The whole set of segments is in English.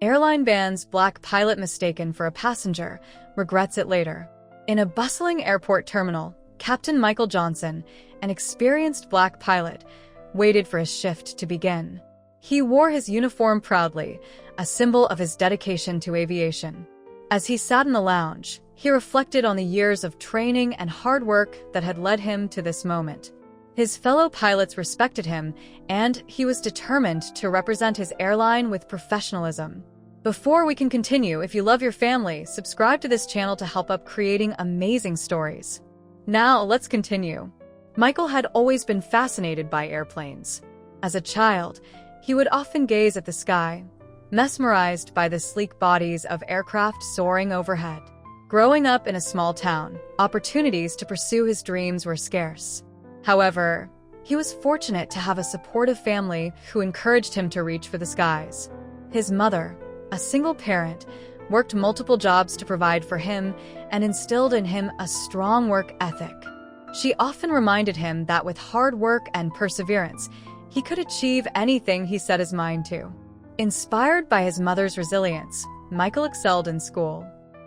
Airline bans black pilot mistaken for a passenger, regrets it later. In a bustling airport terminal, Captain Michael Johnson, an experienced black pilot, waited for his shift to begin. He wore his uniform proudly, a symbol of his dedication to aviation. As he sat in the lounge, he reflected on the years of training and hard work that had led him to this moment. His fellow pilots respected him, and he was determined to represent his airline with professionalism. Before we can continue, if you love your family, subscribe to this channel to help up creating amazing stories. Now, let's continue. Michael had always been fascinated by airplanes. As a child, he would often gaze at the sky, mesmerized by the sleek bodies of aircraft soaring overhead. Growing up in a small town, opportunities to pursue his dreams were scarce. However, he was fortunate to have a supportive family who encouraged him to reach for the skies. His mother, a single parent, worked multiple jobs to provide for him and instilled in him a strong work ethic. She often reminded him that with hard work and perseverance, he could achieve anything he set his mind to. Inspired by his mother's resilience, Michael excelled in school.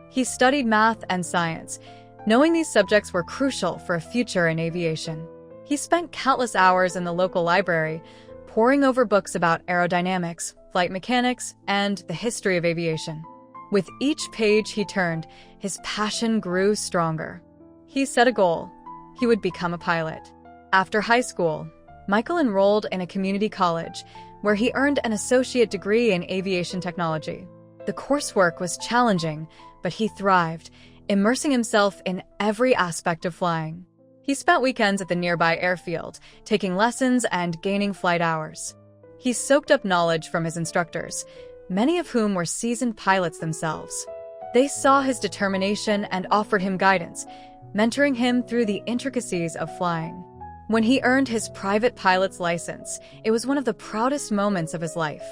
He studied math and science, knowing these subjects were crucial for a future in aviation. He spent countless hours in the local library, poring over books about aerodynamics, flight mechanics, and the history of aviation. With each page he turned, his passion grew stronger. He set a goal. He would become a pilot. After high school, Michael enrolled in a community college, where he earned an associate degree in aviation technology. The coursework was challenging, but he thrived, immersing himself in every aspect of flying. He spent weekends at the nearby airfield, taking lessons and gaining flight hours. He soaked up knowledge from his instructors, many of whom were seasoned pilots themselves. They saw his determination and offered him guidance, mentoring him through the intricacies of flying. When he earned his private pilot's license, it was one of the proudest moments of his life.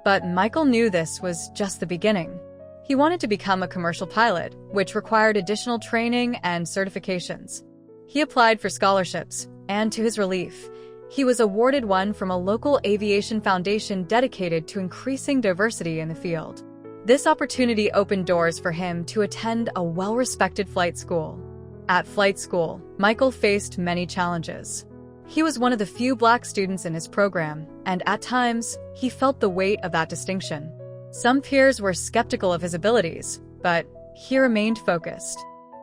But Michael knew this was just the beginning. He wanted to become a commercial pilot, which required additional training and certifications. He applied for scholarships, and to his relief, he was awarded one from a local aviation foundation dedicated to increasing diversity in the field. This opportunity opened doors for him to attend a well-respected flight school. At flight school, Michael faced many challenges. He was one of the few black students in his program, and at times, he felt the weight of that distinction. Some peers were skeptical of his abilities, but he remained focused.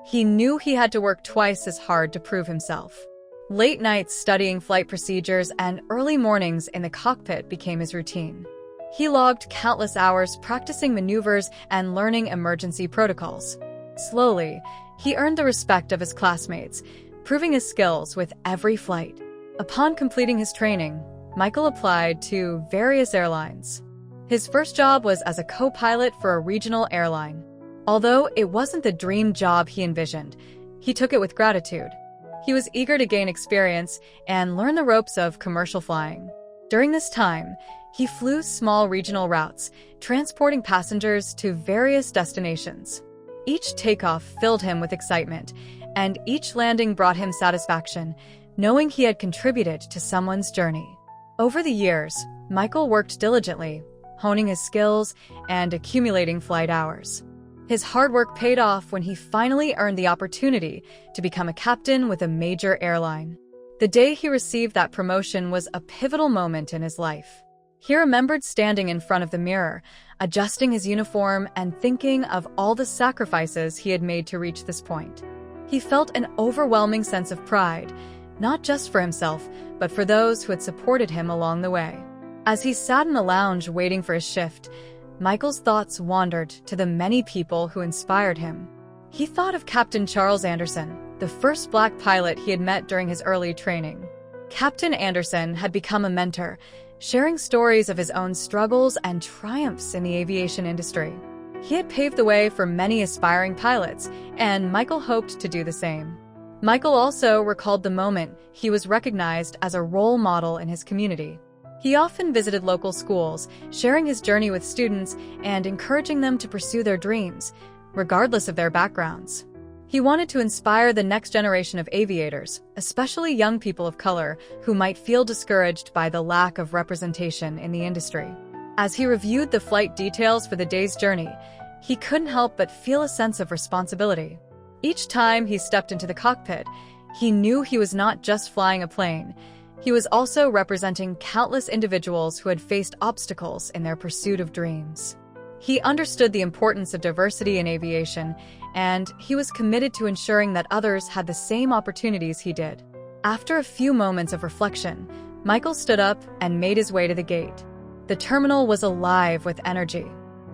He knew he had to work twice as hard to prove himself. Late nights studying flight procedures and early mornings in the cockpit became his routine. He logged countless hours practicing maneuvers and learning emergency protocols. Slowly, he earned the respect of his classmates, proving his skills with every flight. Upon completing his training, Michael applied to various airlines. His first job was as a co-pilot for a regional airline. Although it wasn't the dream job he envisioned, he took it with gratitude. He was eager to gain experience and learn the ropes of commercial flying. During this time, he flew small regional routes, transporting passengers to various destinations. Each takeoff filled him with excitement, and each landing brought him satisfaction, knowing he had contributed to someone's journey. Over the years, Michael worked diligently, honing his skills and accumulating flight hours. His hard work paid off when he finally earned the opportunity to become a captain with a major airline. The day he received that promotion was a pivotal moment in his life. He remembered standing in front of the mirror, adjusting his uniform and thinking of all the sacrifices he had made to reach this point. He felt an overwhelming sense of pride, not just for himself, but for those who had supported him along the way. As he sat in the lounge waiting for his shift, Michael's thoughts wandered to the many people who inspired him. He thought of Captain Charles Anderson, the first black pilot he had met during his early training. Captain Anderson had become a mentor, sharing stories of his own struggles and triumphs in the aviation industry. He had paved the way for many aspiring pilots, and Michael hoped to do the same. Michael also recalled the moment he was recognized as a role model in his community. He often visited local schools, sharing his journey with students and encouraging them to pursue their dreams, regardless of their backgrounds. He wanted to inspire the next generation of aviators, especially young people of color who might feel discouraged by the lack of representation in the industry. As he reviewed the flight details for the day's journey, he couldn't help but feel a sense of responsibility. Each time he stepped into the cockpit, he knew he was not just flying a plane. He was also representing countless individuals who had faced obstacles in their pursuit of dreams. He understood the importance of diversity in aviation, and he was committed to ensuring that others had the same opportunities he did. After a few moments of reflection, Michael stood up and made his way to the gate. The terminal was alive with energy.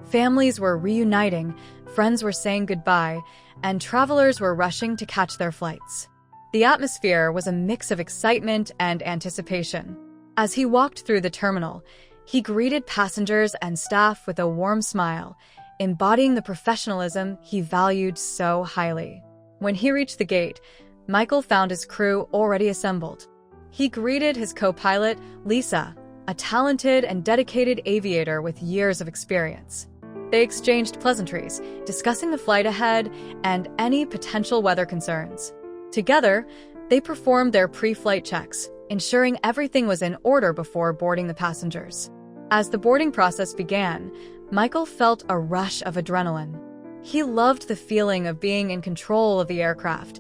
Families were reuniting, friends were saying goodbye, and travelers were rushing to catch their flights. The atmosphere was a mix of excitement and anticipation. As he walked through the terminal, he greeted passengers and staff with a warm smile, embodying the professionalism he valued so highly. When he reached the gate, Michael found his crew already assembled. He greeted his co-pilot, Lisa, a talented and dedicated aviator with years of experience. They exchanged pleasantries, discussing the flight ahead and any potential weather concerns. Together, they performed their pre-flight checks, ensuring everything was in order before boarding the passengers. As the boarding process began, Michael felt a rush of adrenaline. He loved the feeling of being in control of the aircraft,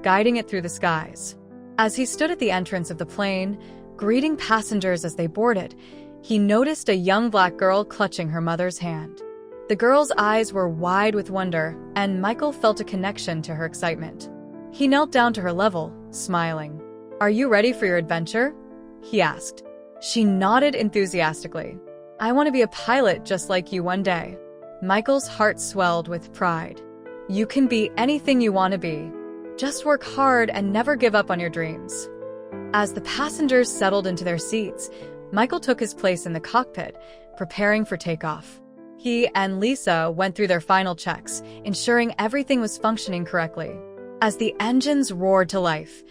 guiding it through the skies. As he stood at the entrance of the plane, greeting passengers as they boarded, he noticed a young black girl clutching her mother's hand. The girl's eyes were wide with wonder, and Michael felt a connection to her excitement. He knelt down to her level, smiling. "Are you ready for your adventure?" he asked. She nodded enthusiastically. "I want to be a pilot just like you one day." Michael's heart swelled with pride. "You can be anything you want to be. Just work hard and never give up on your dreams." As the passengers settled into their seats, Michael took his place in the cockpit, preparing for takeoff. He and Lisa went through their final checks, ensuring everything was functioning correctly. As the engines roared to life,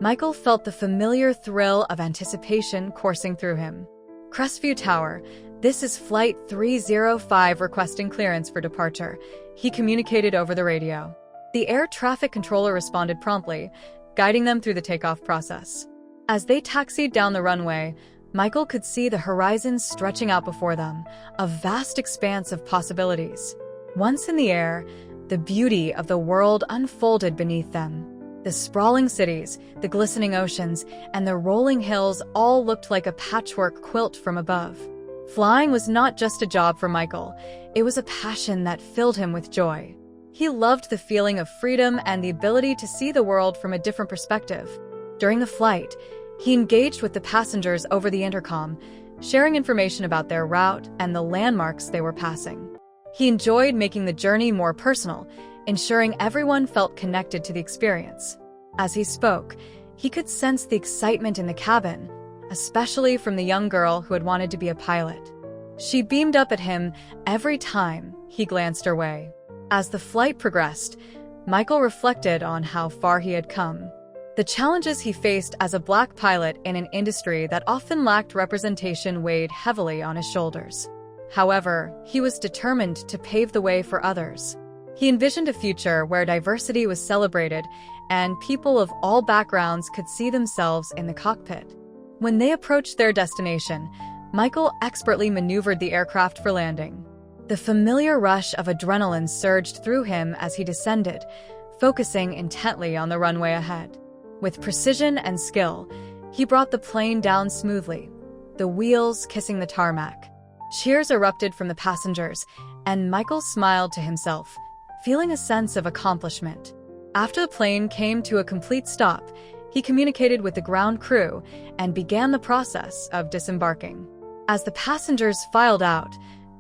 Michael felt the familiar thrill of anticipation coursing through him. "Crestview Tower, this is Flight 305 requesting clearance for departure," he communicated over the radio. The air traffic controller responded promptly, guiding them through the takeoff process. As they taxied down the runway, Michael could see the horizon stretching out before them, a vast expanse of possibilities. Once in the air, the beauty of the world unfolded beneath them. The sprawling cities, the glistening oceans, and the rolling hills all looked like a patchwork quilt from above. Flying was not just a job for Michael, it was a passion that filled him with joy. He loved the feeling of freedom and the ability to see the world from a different perspective. During the flight, he engaged with the passengers over the intercom, sharing information about their route and the landmarks they were passing. He enjoyed making the journey more personal, ensuring everyone felt connected to the experience. As he spoke, he could sense the excitement in the cabin, especially from the young girl who had wanted to be a pilot. She beamed up at him every time he glanced her way. As the flight progressed, Michael reflected on how far he had come. The challenges he faced as a black pilot in an industry that often lacked representation weighed heavily on his shoulders. However, he was determined to pave the way for others. He envisioned a future where diversity was celebrated and people of all backgrounds could see themselves in the cockpit. When they approached their destination, Michael expertly maneuvered the aircraft for landing. The familiar rush of adrenaline surged through him as he descended, focusing intently on the runway ahead. With precision and skill, he brought the plane down smoothly, the wheels kissing the tarmac. Cheers erupted from the passengers, and Michael smiled to himself, feeling a sense of accomplishment. After the plane came to a complete stop, he communicated with the ground crew and began the process of disembarking. As the passengers filed out,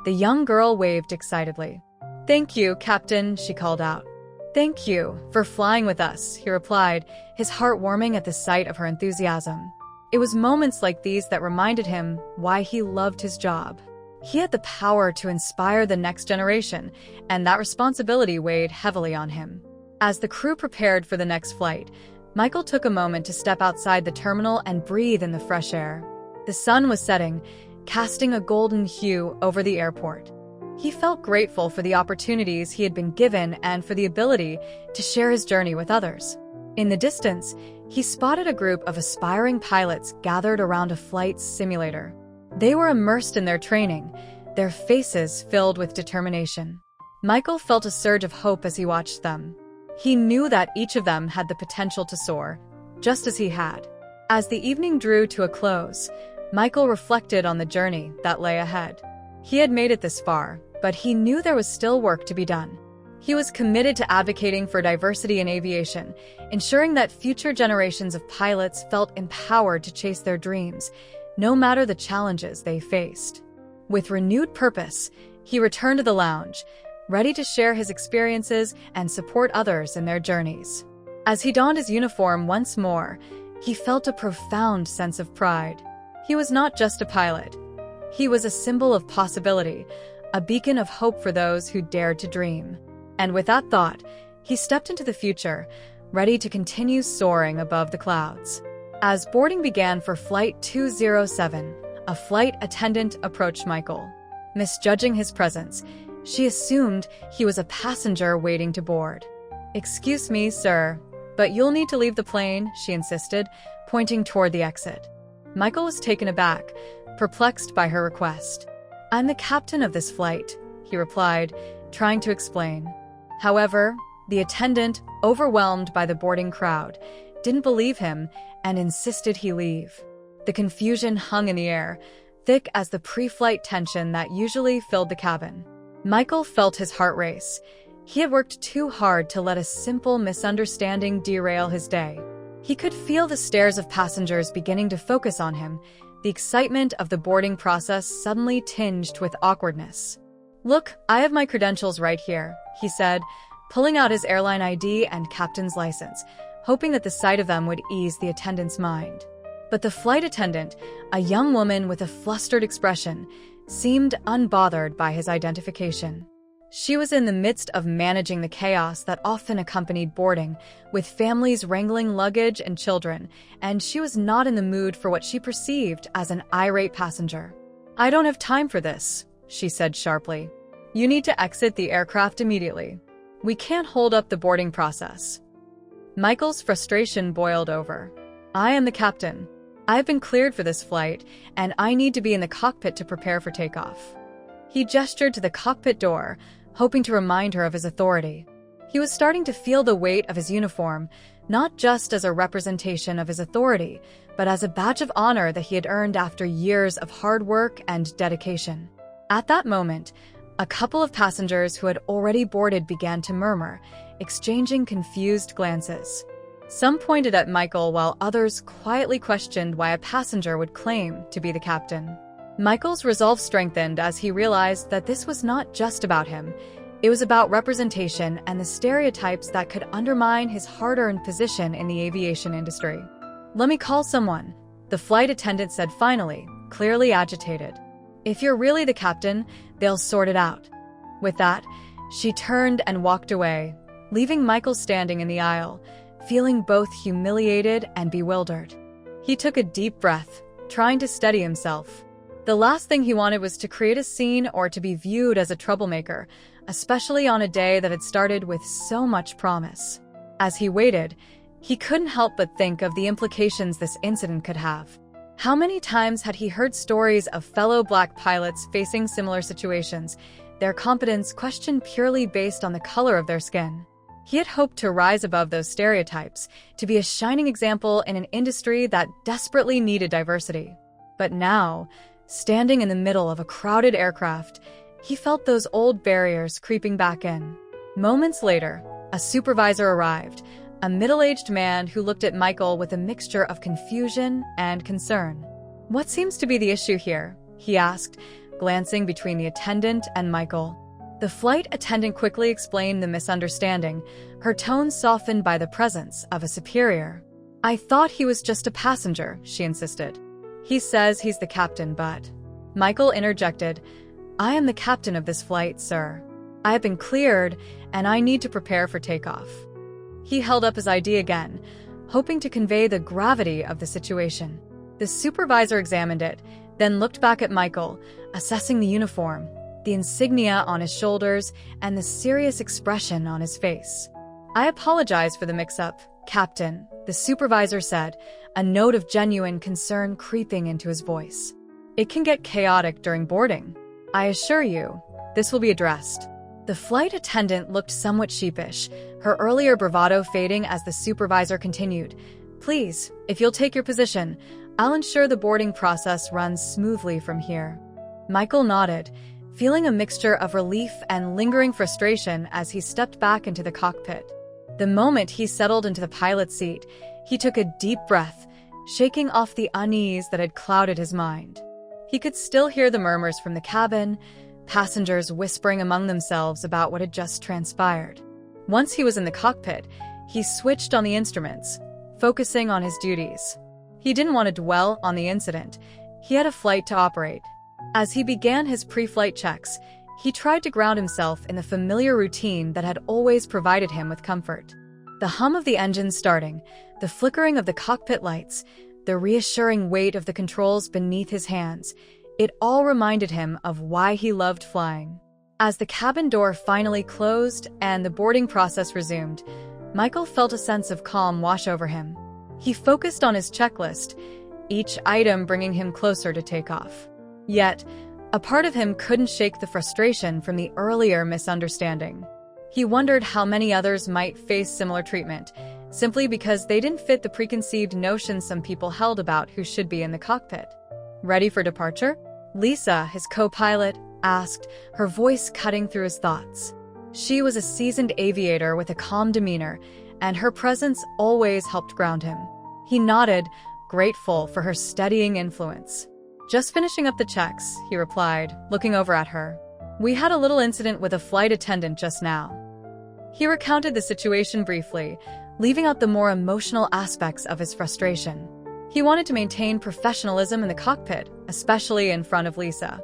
the young girl waved excitedly. "Thank you, Captain," she called out. "Thank you for flying with us," he replied, his heart warming at the sight of her enthusiasm. It was moments like these that reminded him why he loved his job. He had the power to inspire the next generation, and that responsibility weighed heavily on him. As the crew prepared for the next flight, Michael took a moment to step outside the terminal and breathe in the fresh air. The sun was setting, casting a golden hue over the airport. He felt grateful for the opportunities he had been given and for the ability to share his journey with others. In the distance, he spotted a group of aspiring pilots gathered around a flight simulator. They were immersed in their training, their faces filled with determination. Michael felt a surge of hope as he watched them. He knew that each of them had the potential to soar, just as he had. As the evening drew to a close, Michael reflected on the journey that lay ahead. He had made it this far, but he knew there was still work to be done. He was committed to advocating for diversity in aviation, ensuring that future generations of pilots felt empowered to chase their dreams, no matter the challenges they faced. With renewed purpose, he returned to the lounge, ready to share his experiences and support others in their journeys. As he donned his uniform once more, he felt a profound sense of pride. He was not just a pilot. He was a symbol of possibility, a beacon of hope for those who dared to dream. And with that thought, he stepped into the future, ready to continue soaring above the clouds. As boarding began for Flight 207, a flight attendant approached Michael. Misjudging his presence, she assumed he was a passenger waiting to board. "Excuse me, sir, but you'll need to leave the plane," she insisted, pointing toward the exit. Michael was taken aback, perplexed by her request. "I'm the captain of this flight," he replied, trying to explain. However, the attendant, overwhelmed by the boarding crowd, didn't believe him and insisted he leave. The confusion hung in the air, thick as the pre-flight tension that usually filled the cabin. Michael felt his heart race. He had worked too hard to let a simple misunderstanding derail his day. He could feel the stares of passengers beginning to focus on him, the excitement of the boarding process suddenly tinged with awkwardness. "Look, I have my credentials right here," he said, pulling out his airline ID and captain's license, hoping that the sight of them would ease the attendant's mind. But the flight attendant, a young woman with a flustered expression, seemed unbothered by his identification. She was in the midst of managing the chaos that often accompanied boarding, with families wrangling luggage and children, and she was not in the mood for what she perceived as an irate passenger. "I don't have time for this," she said sharply. "You need to exit the aircraft immediately. We can't hold up the boarding process." Michael's frustration boiled over. "I am the captain. I've been cleared for this flight, and I need to be in the cockpit to prepare for takeoff." He gestured to the cockpit door, hoping to remind her of his authority. He was starting to feel the weight of his uniform, not just as a representation of his authority, but as a badge of honor that he had earned after years of hard work and dedication. At that moment, a couple of passengers who had already boarded began to murmur, exchanging confused glances. Some pointed at Michael while others quietly questioned why a passenger would claim to be the captain. Michael's resolve strengthened as he realized that this was not just about him. It was about representation and the stereotypes that could undermine his hard-earned position in the aviation industry. "Let me call someone," the flight attendant said finally, clearly agitated. "If you're really the captain, they'll sort it out." With that, she turned and walked away, leaving Michael standing in the aisle, feeling both humiliated and bewildered. He took a deep breath, trying to steady himself. The last thing he wanted was to create a scene or to be viewed as a troublemaker, especially on a day that had started with so much promise. As he waited, he couldn't help but think of the implications this incident could have. How many times had he heard stories of fellow Black pilots facing similar situations, their competence questioned purely based on the color of their skin? He had hoped to rise above those stereotypes, to be a shining example in an industry that desperately needed diversity. But now, standing in the middle of a crowded aircraft, he felt those old barriers creeping back in. Moments later, a supervisor arrived, a middle-aged man who looked at Michael with a mixture of confusion and concern. "What seems to be the issue here?" he asked, glancing between the attendant and Michael. The flight attendant quickly explained the misunderstanding, her tone softened by the presence of a superior. "I thought he was just a passenger," she insisted. "He says he's the captain, but..." Michael interjected, "I am the captain of this flight, sir. I have been cleared, and I need to prepare for takeoff." He held up his ID again, hoping to convey the gravity of the situation. The supervisor examined it, then looked back at Michael, assessing the uniform, the insignia on his shoulders, and the serious expression on his face. "I apologize for the mix-up, Captain," the supervisor said, a note of genuine concern creeping into his voice. It can get chaotic during boarding. I assure you, this will be addressed." The flight attendant looked somewhat sheepish, her earlier bravado fading as the supervisor continued. "Please, if you'll take your position, I'll ensure the boarding process runs smoothly from here." Michael nodded, feeling a mixture of relief and lingering frustration as he stepped back into the cockpit. The moment he settled into the pilot's seat, he took a deep breath, shaking off the unease that had clouded his mind. He could still hear the murmurs from the cabin, passengers whispering among themselves about what had just transpired. Once he was in the cockpit, he switched on the instruments, focusing on his duties. He didn't want to dwell on the incident. He had a flight to operate. As he began his pre-flight checks, he tried to ground himself in the familiar routine that had always provided him with comfort. The hum of the engine starting, the flickering of the cockpit lights, the reassuring weight of the controls beneath his hands, it all reminded him of why he loved flying. As the cabin door finally closed and the boarding process resumed, Michael felt a sense of calm wash over him. He focused on his checklist, each item bringing him closer to takeoff. Yet, a part of him couldn't shake the frustration from the earlier misunderstanding. He wondered how many others might face similar treatment, simply because they didn't fit the preconceived notions some people held about who should be in the cockpit. "Ready for departure?" Lisa, his co-pilot, asked, her voice cutting through his thoughts. She was a seasoned aviator with a calm demeanor, and her presence always helped ground him. He nodded, grateful for her steadying influence. "Just finishing up the checks," he replied, looking over at her. "We had a little incident with a flight attendant just now." He recounted the situation briefly, leaving out the more emotional aspects of his frustration. He wanted to maintain professionalism in the cockpit, especially in front of Lisa.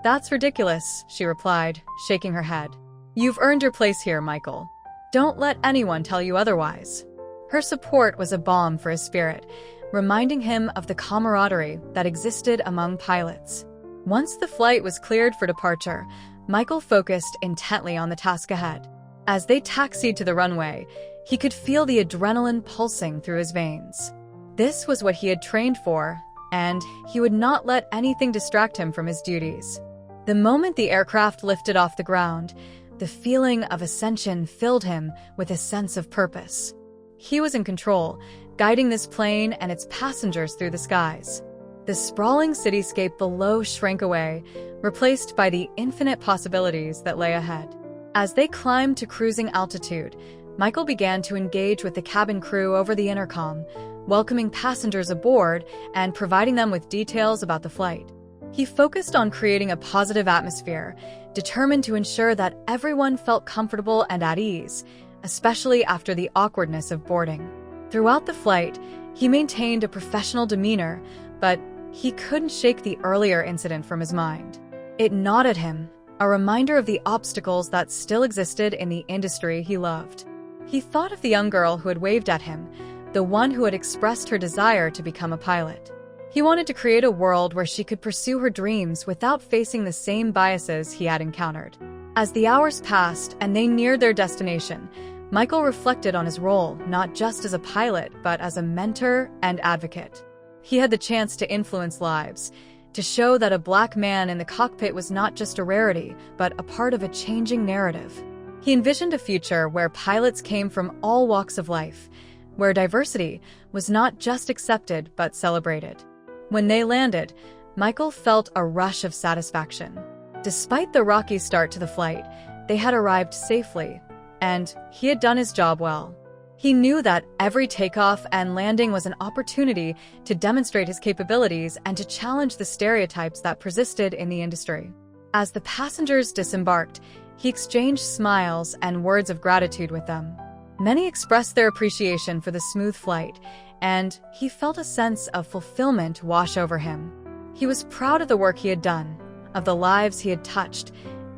"That's ridiculous," she replied, shaking her head. "You've earned your place here, Michael. Don't let anyone tell you otherwise." Her support was a balm for his spirit, reminding him of the camaraderie that existed among pilots. Once the flight was cleared for departure, Michael focused intently on the task ahead. As they taxied to the runway, he could feel the adrenaline pulsing through his veins. This was what he had trained for, and he would not let anything distract him from his duties. The moment the aircraft lifted off the ground, the feeling of ascension filled him with a sense of purpose. He was in control, guiding this plane and its passengers through the skies. The sprawling cityscape below shrank away, replaced by the infinite possibilities that lay ahead. As they climbed to cruising altitude, Michael began to engage with the cabin crew over the intercom, welcoming passengers aboard and providing them with details about the flight. He focused on creating a positive atmosphere, determined to ensure that everyone felt comfortable and at ease, especially after the awkwardness of boarding. Throughout the flight, he maintained a professional demeanor, but he couldn't shake the earlier incident from his mind. It gnawed at him, a reminder of the obstacles that still existed in the industry he loved. He thought of the young girl who had waved at him, the one who had expressed her desire to become a pilot. He wanted to create a world where she could pursue her dreams without facing the same biases he had encountered. As the hours passed and they neared their destination, Michael reflected on his role not just as a pilot, but as a mentor and advocate. He had the chance to influence lives, to show that a Black man in the cockpit was not just a rarity, but a part of a changing narrative. He envisioned a future where pilots came from all walks of life, where diversity was not just accepted but celebrated. When they landed, Michael felt a rush of satisfaction. Despite the rocky start to the flight, they had arrived safely, and he had done his job well. He knew that every takeoff and landing was an opportunity to demonstrate his capabilities and to challenge the stereotypes that persisted in the industry. As the passengers disembarked, he exchanged smiles and words of gratitude with them. Many expressed their appreciation for the smooth flight, and he felt a sense of fulfillment wash over him. He was proud of the work he had done, of the lives he had touched,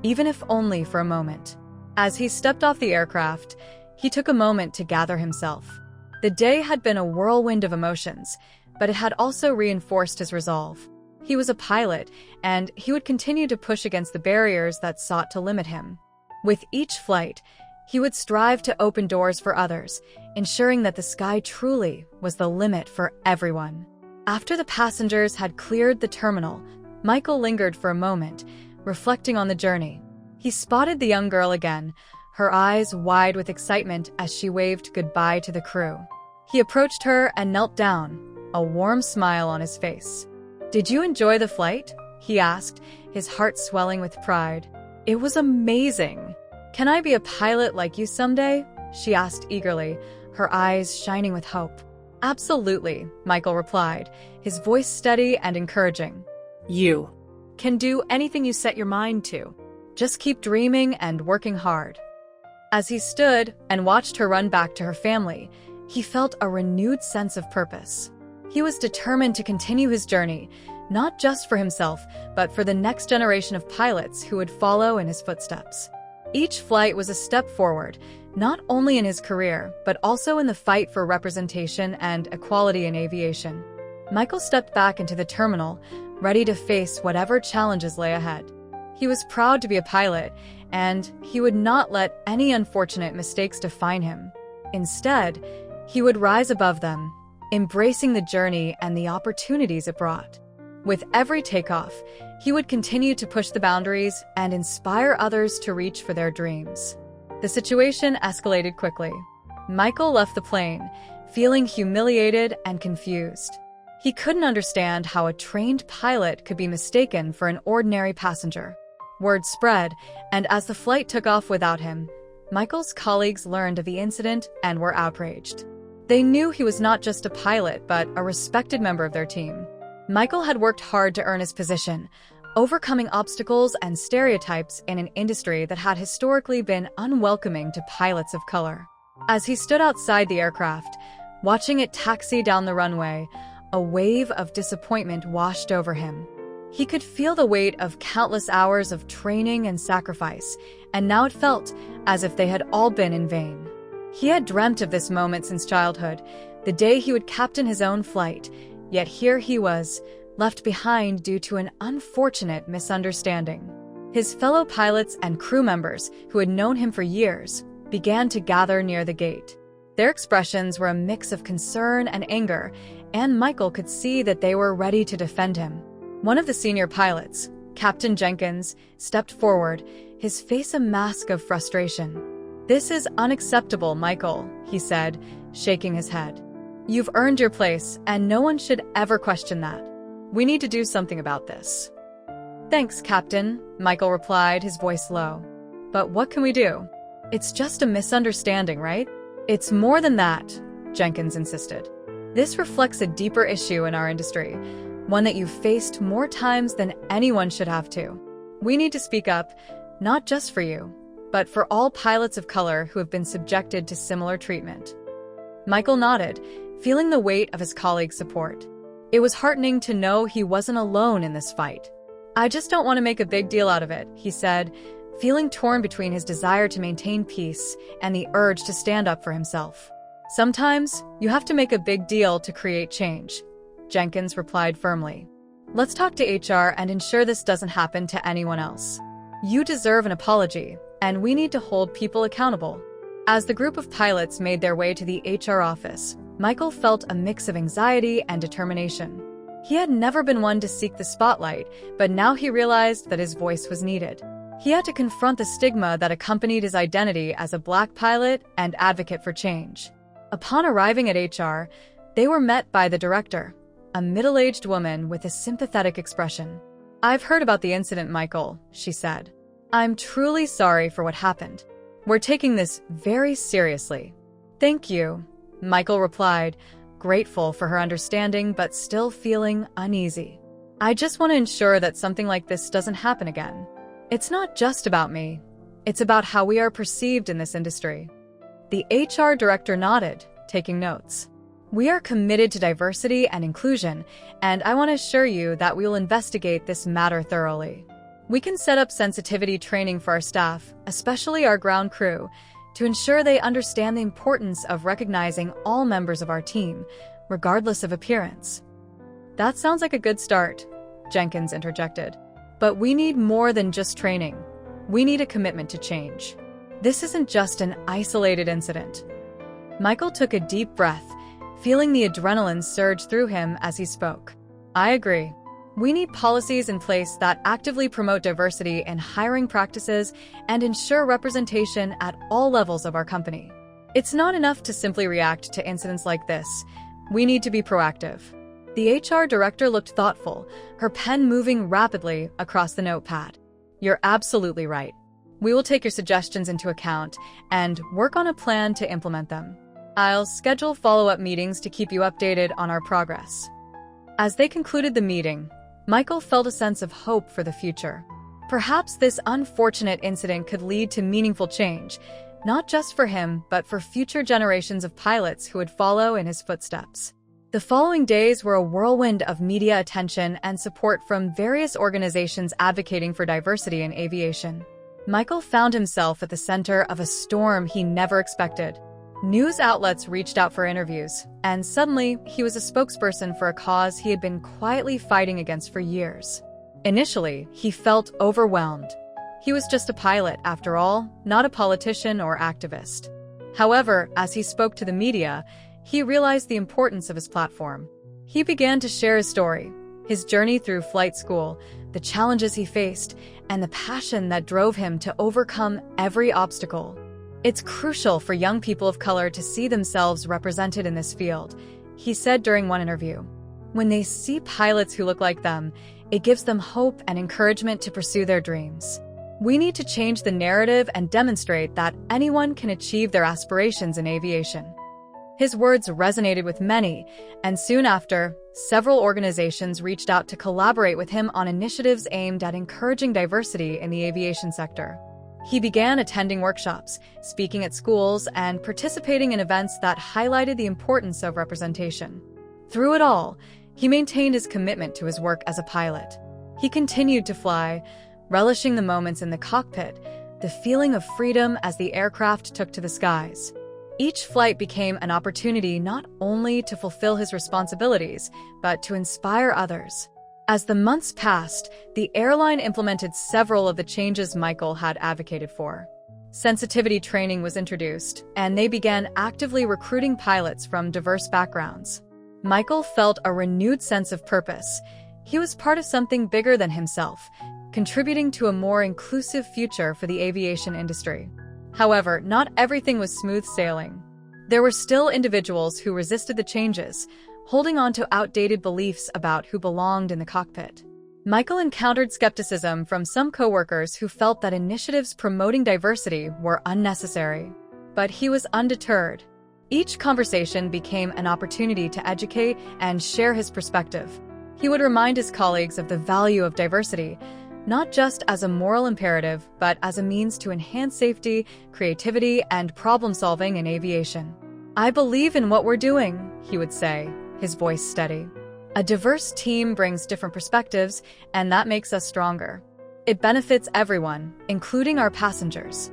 even if only for a moment. As he stepped off the aircraft, he took a moment to gather himself. The day had been a whirlwind of emotions, but it had also reinforced his resolve. He was a pilot, and he would continue to push against the barriers that sought to limit him. With each flight, he would strive to open doors for others, ensuring that the sky truly was the limit for everyone. After the passengers had cleared the terminal, Michael lingered for a moment, reflecting on the journey. He spotted the young girl again, her eyes wide with excitement as she waved goodbye to the crew. He approached her and knelt down, a warm smile on his face. "Did you enjoy the flight?" he asked, his heart swelling with pride. "It was amazing. Can I be a pilot like you someday?" she asked eagerly, her eyes shining with hope. "Absolutely," Michael replied, his voice steady and encouraging. "You can do anything you set your mind to. Just keep dreaming and working hard." As he stood and watched her run back to her family, he felt a renewed sense of purpose. He was determined to continue his journey, not just for himself, but for the next generation of pilots who would follow in his footsteps. Each flight was a step forward, not only in his career, but also in the fight for representation and equality in aviation. Michael stepped back into the terminal, ready to face whatever challenges lay ahead. He was proud to be a pilot, and he would not let any unfortunate mistakes define him. Instead, he would rise above them, embracing the journey and the opportunities it brought. With every takeoff, he would continue to push the boundaries and inspire others to reach for their dreams. The situation escalated quickly. Michael left the plane, feeling humiliated and confused. He couldn't understand how a trained pilot could be mistaken for an ordinary passenger. Word spread, and as the flight took off without him, Michael's colleagues learned of the incident and were outraged. They knew he was not just a pilot, but a respected member of their team. Michael had worked hard to earn his position, overcoming obstacles and stereotypes in an industry that had historically been unwelcoming to pilots of color. As he stood outside the aircraft, watching it taxi down the runway, a wave of disappointment washed over him. He could feel the weight of countless hours of training and sacrifice, and now it felt as if they had all been in vain. He had dreamt of this moment since childhood, the day he would captain his own flight, yet here he was, left behind due to an unfortunate misunderstanding. His fellow pilots and crew members, who had known him for years, began to gather near the gate. Their expressions were a mix of concern and anger, and Michael could see that they were ready to defend him. One of the senior pilots, Captain Jenkins, stepped forward, his face a mask of frustration. "This is unacceptable, Michael," he said, shaking his head. "You've earned your place, and no one should ever question that. We need to do something about this." "Thanks, Captain," Michael replied, his voice low. "But what can we do? It's just a misunderstanding, right?" "It's more than that," Jenkins insisted. "This reflects a deeper issue in our industry, one that you've faced more times than anyone should have to. We need to speak up, not just for you, but for all pilots of color who have been subjected to similar treatment." Michael nodded, feeling the weight of his colleagues' support. It was heartening to know he wasn't alone in this fight. "I just don't want to make a big deal out of it," he said, feeling torn between his desire to maintain peace and the urge to stand up for himself. "Sometimes, you have to make a big deal to create change," Jenkins replied firmly. "Let's talk to HR and ensure this doesn't happen to anyone else. You deserve an apology, and we need to hold people accountable." As the group of pilots made their way to the HR office, Michael felt a mix of anxiety and determination. He had never been one to seek the spotlight, but now he realized that his voice was needed. He had to confront the stigma that accompanied his identity as a Black pilot and advocate for change. Upon arriving at HR, they were met by the director, a middle-aged woman with a sympathetic expression. "I've heard about the incident, Michael," she said. "I'm truly sorry for what happened. We're taking this very seriously." "Thank you," Michael replied, grateful for her understanding but still feeling uneasy. "I just want to ensure that something like this doesn't happen again. It's not just about me. It's about how we are perceived in this industry." The HR director nodded, taking notes. "We are committed to diversity and inclusion, and I want to assure you that we will investigate this matter thoroughly. We can set up sensitivity training for our staff, especially our ground crew, to ensure they understand the importance of recognizing all members of our team, regardless of appearance." "That sounds like a good start," Jenkins interjected. "But we need more than just training. We need a commitment to change. This isn't just an isolated incident." Michael took a deep breath, feeling the adrenaline surge through him as he spoke. "I agree. We need policies in place that actively promote diversity in hiring practices and ensure representation at all levels of our company. It's not enough to simply react to incidents like this. We need to be proactive. The HR director looked thoughtful, her pen moving rapidly across the notepad. You're absolutely right. We will take your suggestions into account and work on a plan to implement them. I'll schedule follow-up meetings to keep you updated on our progress. As they concluded the meeting, Michael felt a sense of hope for the future. Perhaps this unfortunate incident could lead to meaningful change, not just for him, but for future generations of pilots who would follow in his footsteps. The following days were a whirlwind of media attention and support from various organizations advocating for diversity in aviation. Michael found himself at the center of a storm he never expected. News outlets reached out for interviews, and suddenly he was a spokesperson for a cause he had been quietly fighting against for years. Initially, he felt overwhelmed. He was just a pilot, after all, not a politician or activist. However, as he spoke to the media, he realized the importance of his platform. He began to share his story, his journey through flight school, the challenges he faced, and the passion that drove him to overcome every obstacle. It's crucial for young people of color to see themselves represented in this field, he said during one interview. When they see pilots who look like them, it gives them hope and encouragement to pursue their dreams. We need to change the narrative and demonstrate that anyone can achieve their aspirations in aviation. His words resonated with many, and soon after, several organizations reached out to collaborate with him on initiatives aimed at encouraging diversity in the aviation sector. He began attending workshops, speaking at schools, and participating in events that highlighted the importance of representation. Through it all, he maintained his commitment to his work as a pilot. He continued to fly, relishing the moments in the cockpit, the feeling of freedom as the aircraft took to the skies. Each flight became an opportunity not only to fulfill his responsibilities, but to inspire others. As the months passed, the airline implemented several of the changes Michael had advocated for. Sensitivity training was introduced, and they began actively recruiting pilots from diverse backgrounds. Michael felt a renewed sense of purpose. He was part of something bigger than himself, contributing to a more inclusive future for the aviation industry. However, not everything was smooth sailing. There were still individuals who resisted the changes, holding on to outdated beliefs about who belonged in the cockpit. Michael encountered skepticism from some coworkers who felt that initiatives promoting diversity were unnecessary. But he was undeterred. Each conversation became an opportunity to educate and share his perspective. He would remind his colleagues of the value of diversity, not just as a moral imperative, but as a means to enhance safety, creativity, and problem-solving in aviation. "I believe in what we're doing," he would say, his voice steady. "A diverse team brings different perspectives, and that makes us stronger. It benefits everyone, including our passengers."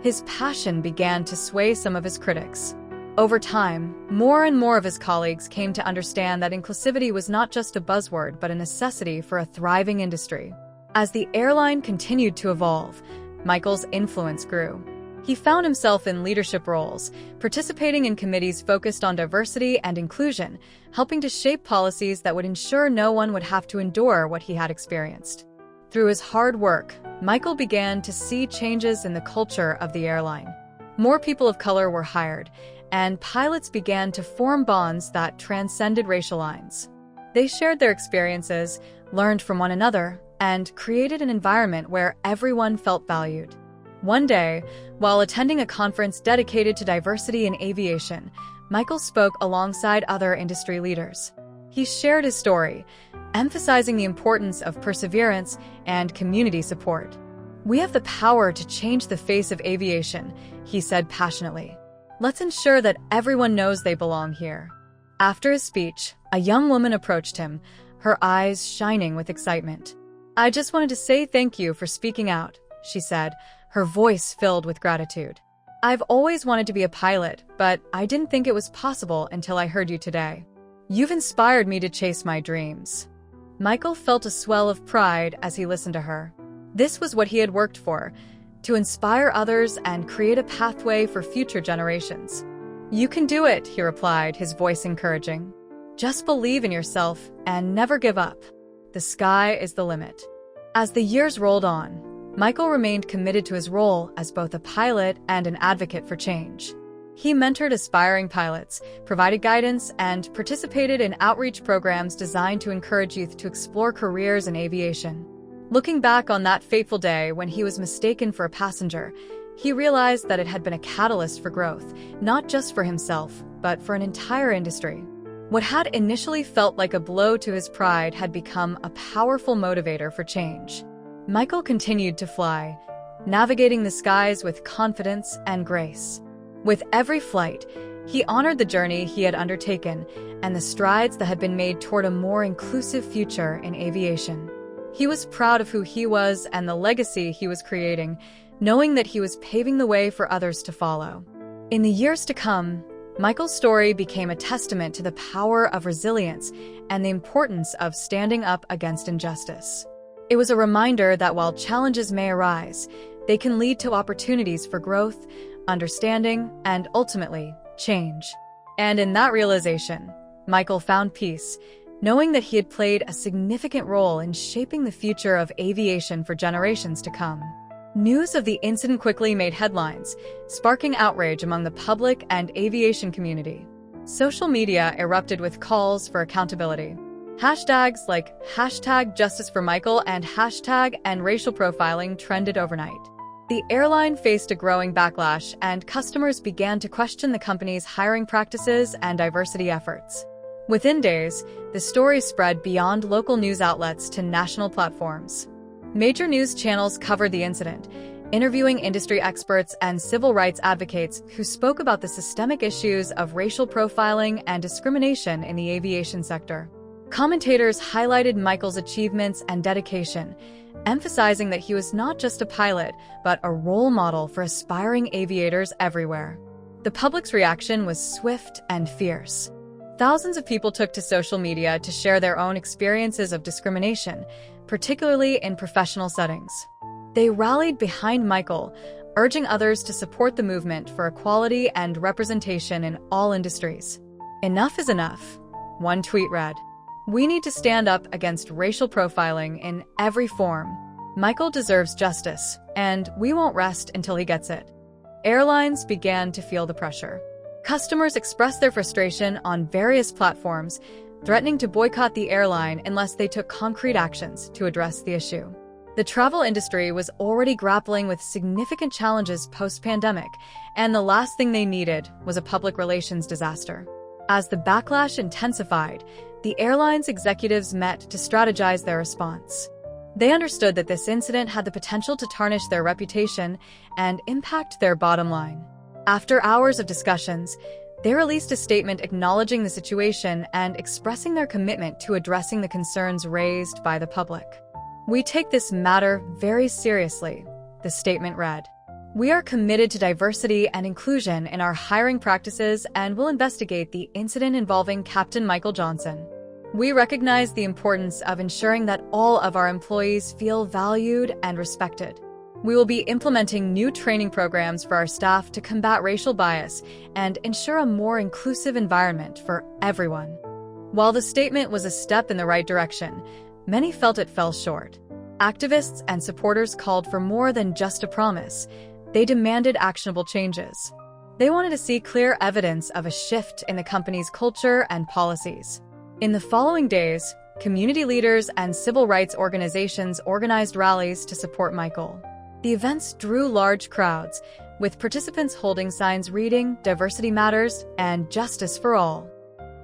His passion began to sway some of his critics. Over time, more and more of his colleagues came to understand that inclusivity was not just a buzzword but a necessity for a thriving industry. As the airline continued to evolve, Michael's influence grew. He found himself in leadership roles, participating in committees focused on diversity and inclusion, helping to shape policies that would ensure no one would have to endure what he had experienced. Through his hard work, Michael began to see changes in the culture of the airline. More people of color were hired, and pilots began to form bonds that transcended racial lines. They shared their experiences, learned from one another, and created an environment where everyone felt valued. One day, while attending a conference dedicated to diversity in aviation, Michael spoke alongside other industry leaders. He shared his story, emphasizing the importance of perseverance and community support. "We have the power to change the face of aviation," he said passionately. "Let's ensure that everyone knows they belong here." After his speech, a young woman approached him, her eyes shining with excitement. "I just wanted to say thank you for speaking out," she said, her voice filled with gratitude. "I've always wanted to be a pilot, but I didn't think it was possible until I heard you today. You've inspired me to chase my dreams." Michael felt a swell of pride as he listened to her. This was what he had worked for, to inspire others and create a pathway for future generations. "You can do it," he replied, his voice encouraging. "Just believe in yourself and never give up." the sky is the limit. As the years rolled on, Michael remained committed to his role as both a pilot and an advocate for change. He mentored aspiring pilots, provided guidance, and participated in outreach programs designed to encourage youth to explore careers in aviation. Looking back on that fateful day when he was mistaken for a passenger, he realized that it had been a catalyst for growth, not just for himself, but for an entire industry. What had initially felt like a blow to his pride had become a powerful motivator for change. Michael continued to fly, navigating the skies with confidence and grace. With every flight, he honored the journey he had undertaken and the strides that had been made toward a more inclusive future in aviation. He was proud of who he was and the legacy he was creating, knowing that he was paving the way for others to follow. In the years to come, Michael's story became a testament to the power of resilience and the importance of standing up against injustice. It was a reminder that while challenges may arise, they can lead to opportunities for growth, understanding, and ultimately, change. And in that realization, Michael found peace, knowing that he had played a significant role in shaping the future of aviation for generations to come. News of the incident quickly made headlines, sparking outrage among the public and aviation community. Social media erupted with calls for accountability. Hashtags like #JusticeForMichael and #and racial profiling trended overnight. The airline faced a growing backlash, and customers began to question the company's hiring practices and diversity efforts. Within days, the story spread beyond local news outlets to national platforms. Major news channels covered the incident, interviewing industry experts and civil rights advocates who spoke about the systemic issues of racial profiling and discrimination in the aviation sector. Commentators highlighted Michael's achievements and dedication, emphasizing that he was not just a pilot, but a role model for aspiring aviators everywhere. The public's reaction was swift and fierce. Thousands of people took to social media to share their own experiences of discrimination, particularly in professional settings. They rallied behind Michael, urging others to support the movement for equality and representation in all industries. "Enough is enough," one tweet read. "We need to stand up against racial profiling in every form. Michael deserves justice, and we won't rest until he gets it." Airlines began to feel the pressure. Customers expressed their frustration on various platforms, threatening to boycott the airline unless they took concrete actions to address the issue. The travel industry was already grappling with significant challenges post-pandemic, and the last thing they needed was a public relations disaster. As the backlash intensified, the airline's executives met to strategize their response. They understood that this incident had the potential to tarnish their reputation and impact their bottom line. After hours of discussions, they released a statement acknowledging the situation and expressing their commitment to addressing the concerns raised by the public. "We take this matter very seriously," the statement read. "We are committed to diversity and inclusion in our hiring practices and will investigate the incident involving Captain Michael Johnson. We recognize the importance of ensuring that all of our employees feel valued and respected. We will be implementing new training programs for our staff to combat racial bias and ensure a more inclusive environment for everyone." While the statement was a step in the right direction, many felt it fell short. Activists and supporters called for more than just a promise. They demanded actionable changes. They wanted to see clear evidence of a shift in the company's culture and policies. In the following days, community leaders and civil rights organizations organized rallies to support Michael. The events drew large crowds, with participants holding signs reading "Diversity Matters" and "Justice for All."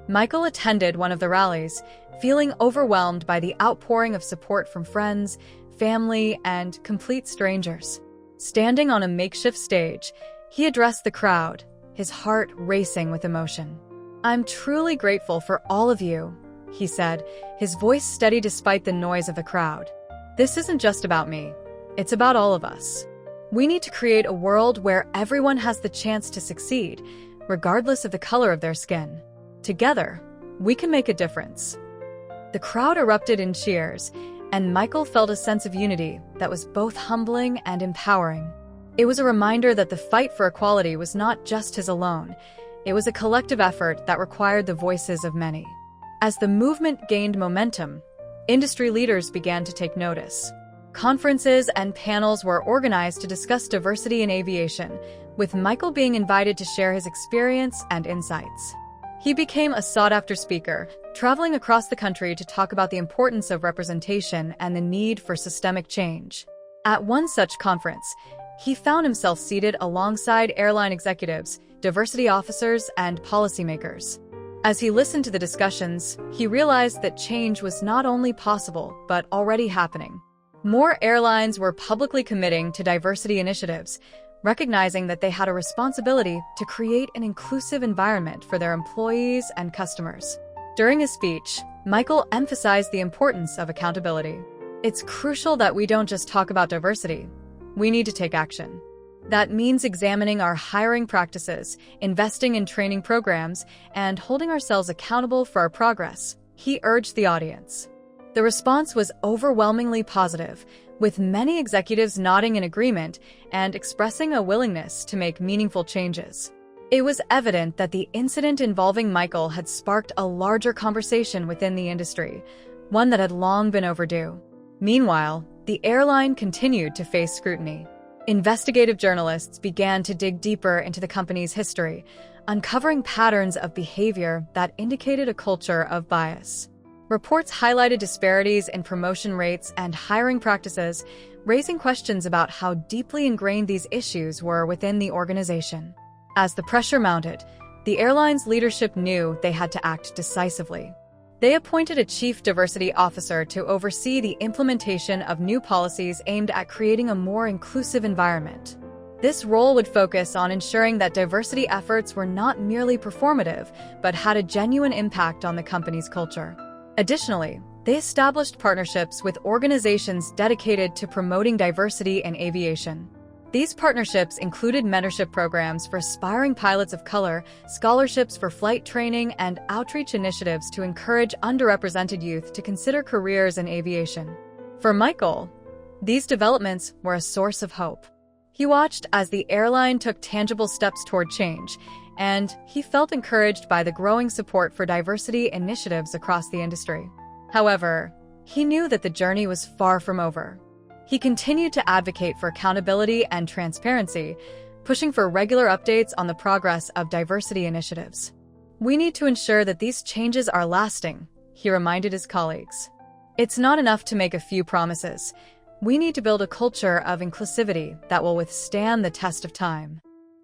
Michael attended one of the rallies, feeling overwhelmed by the outpouring of support from friends, family, and complete strangers. Standing on a makeshift stage, he addressed the crowd, his heart racing with emotion. "I'm truly grateful for all of you," he said, his voice steady despite the noise of the crowd. "This isn't just about me. It's about all of us. We need to create a world where everyone has the chance to succeed, regardless of the color of their skin. Together, we can make a difference." The crowd erupted in cheers, and Michael felt a sense of unity that was both humbling and empowering. It was a reminder that the fight for equality was not just his alone. It was a collective effort that required the voices of many. As the movement gained momentum, Industry leaders began to take notice. Conferences and panels were organized to discuss diversity in aviation, with Michael being invited to share his experience and insights. He became a sought-after speaker, traveling across the country to talk about the importance of representation and the need for systemic change. At one such conference, he found himself seated alongside airline executives, diversity officers, and policymakers. As he listened to the discussions, he realized that change was not only possible, but already happening. More airlines were publicly committing to diversity initiatives, recognizing that they had a responsibility to create an inclusive environment for their employees and customers. During his speech, Michael emphasized the importance of accountability. It's crucial that we don't just talk about diversity. We need to take action. That means examining our hiring practices, investing in training programs, and holding ourselves accountable for our progress, he urged the audience. The response was overwhelmingly positive, with many executives nodding in agreement and expressing a willingness to make meaningful changes. It was evident that the incident involving Michael had sparked a larger conversation within the industry, one that had long been overdue. Meanwhile, the airline continued to face scrutiny. Investigative journalists began to dig deeper into the company's history, uncovering patterns of behavior that indicated a culture of bias. Reports highlighted disparities in promotion rates and hiring practices, raising questions about how deeply ingrained these issues were within the organization. As the pressure mounted, the airline's leadership knew they had to act decisively. They appointed a chief diversity officer to oversee the implementation of new policies aimed at creating a more inclusive environment. This role would focus on ensuring that diversity efforts were not merely performative, but had a genuine impact on the company's culture. Additionally, they established partnerships with organizations dedicated to promoting diversity in aviation. These partnerships included mentorship programs for aspiring pilots of color, scholarships for flight training, and outreach initiatives to encourage underrepresented youth to consider careers in aviation. For Michael, these developments were a source of hope. He watched as the airline took tangible steps toward change, and he felt encouraged by the growing support for diversity initiatives across the industry. However, he knew that the journey was far from over. He continued to advocate for accountability and transparency, pushing for regular updates on the progress of diversity initiatives. "We need to ensure that these changes are lasting," he reminded his colleagues. "It's not enough to make a few promises. We need to build a culture of inclusivity that will withstand the test of time."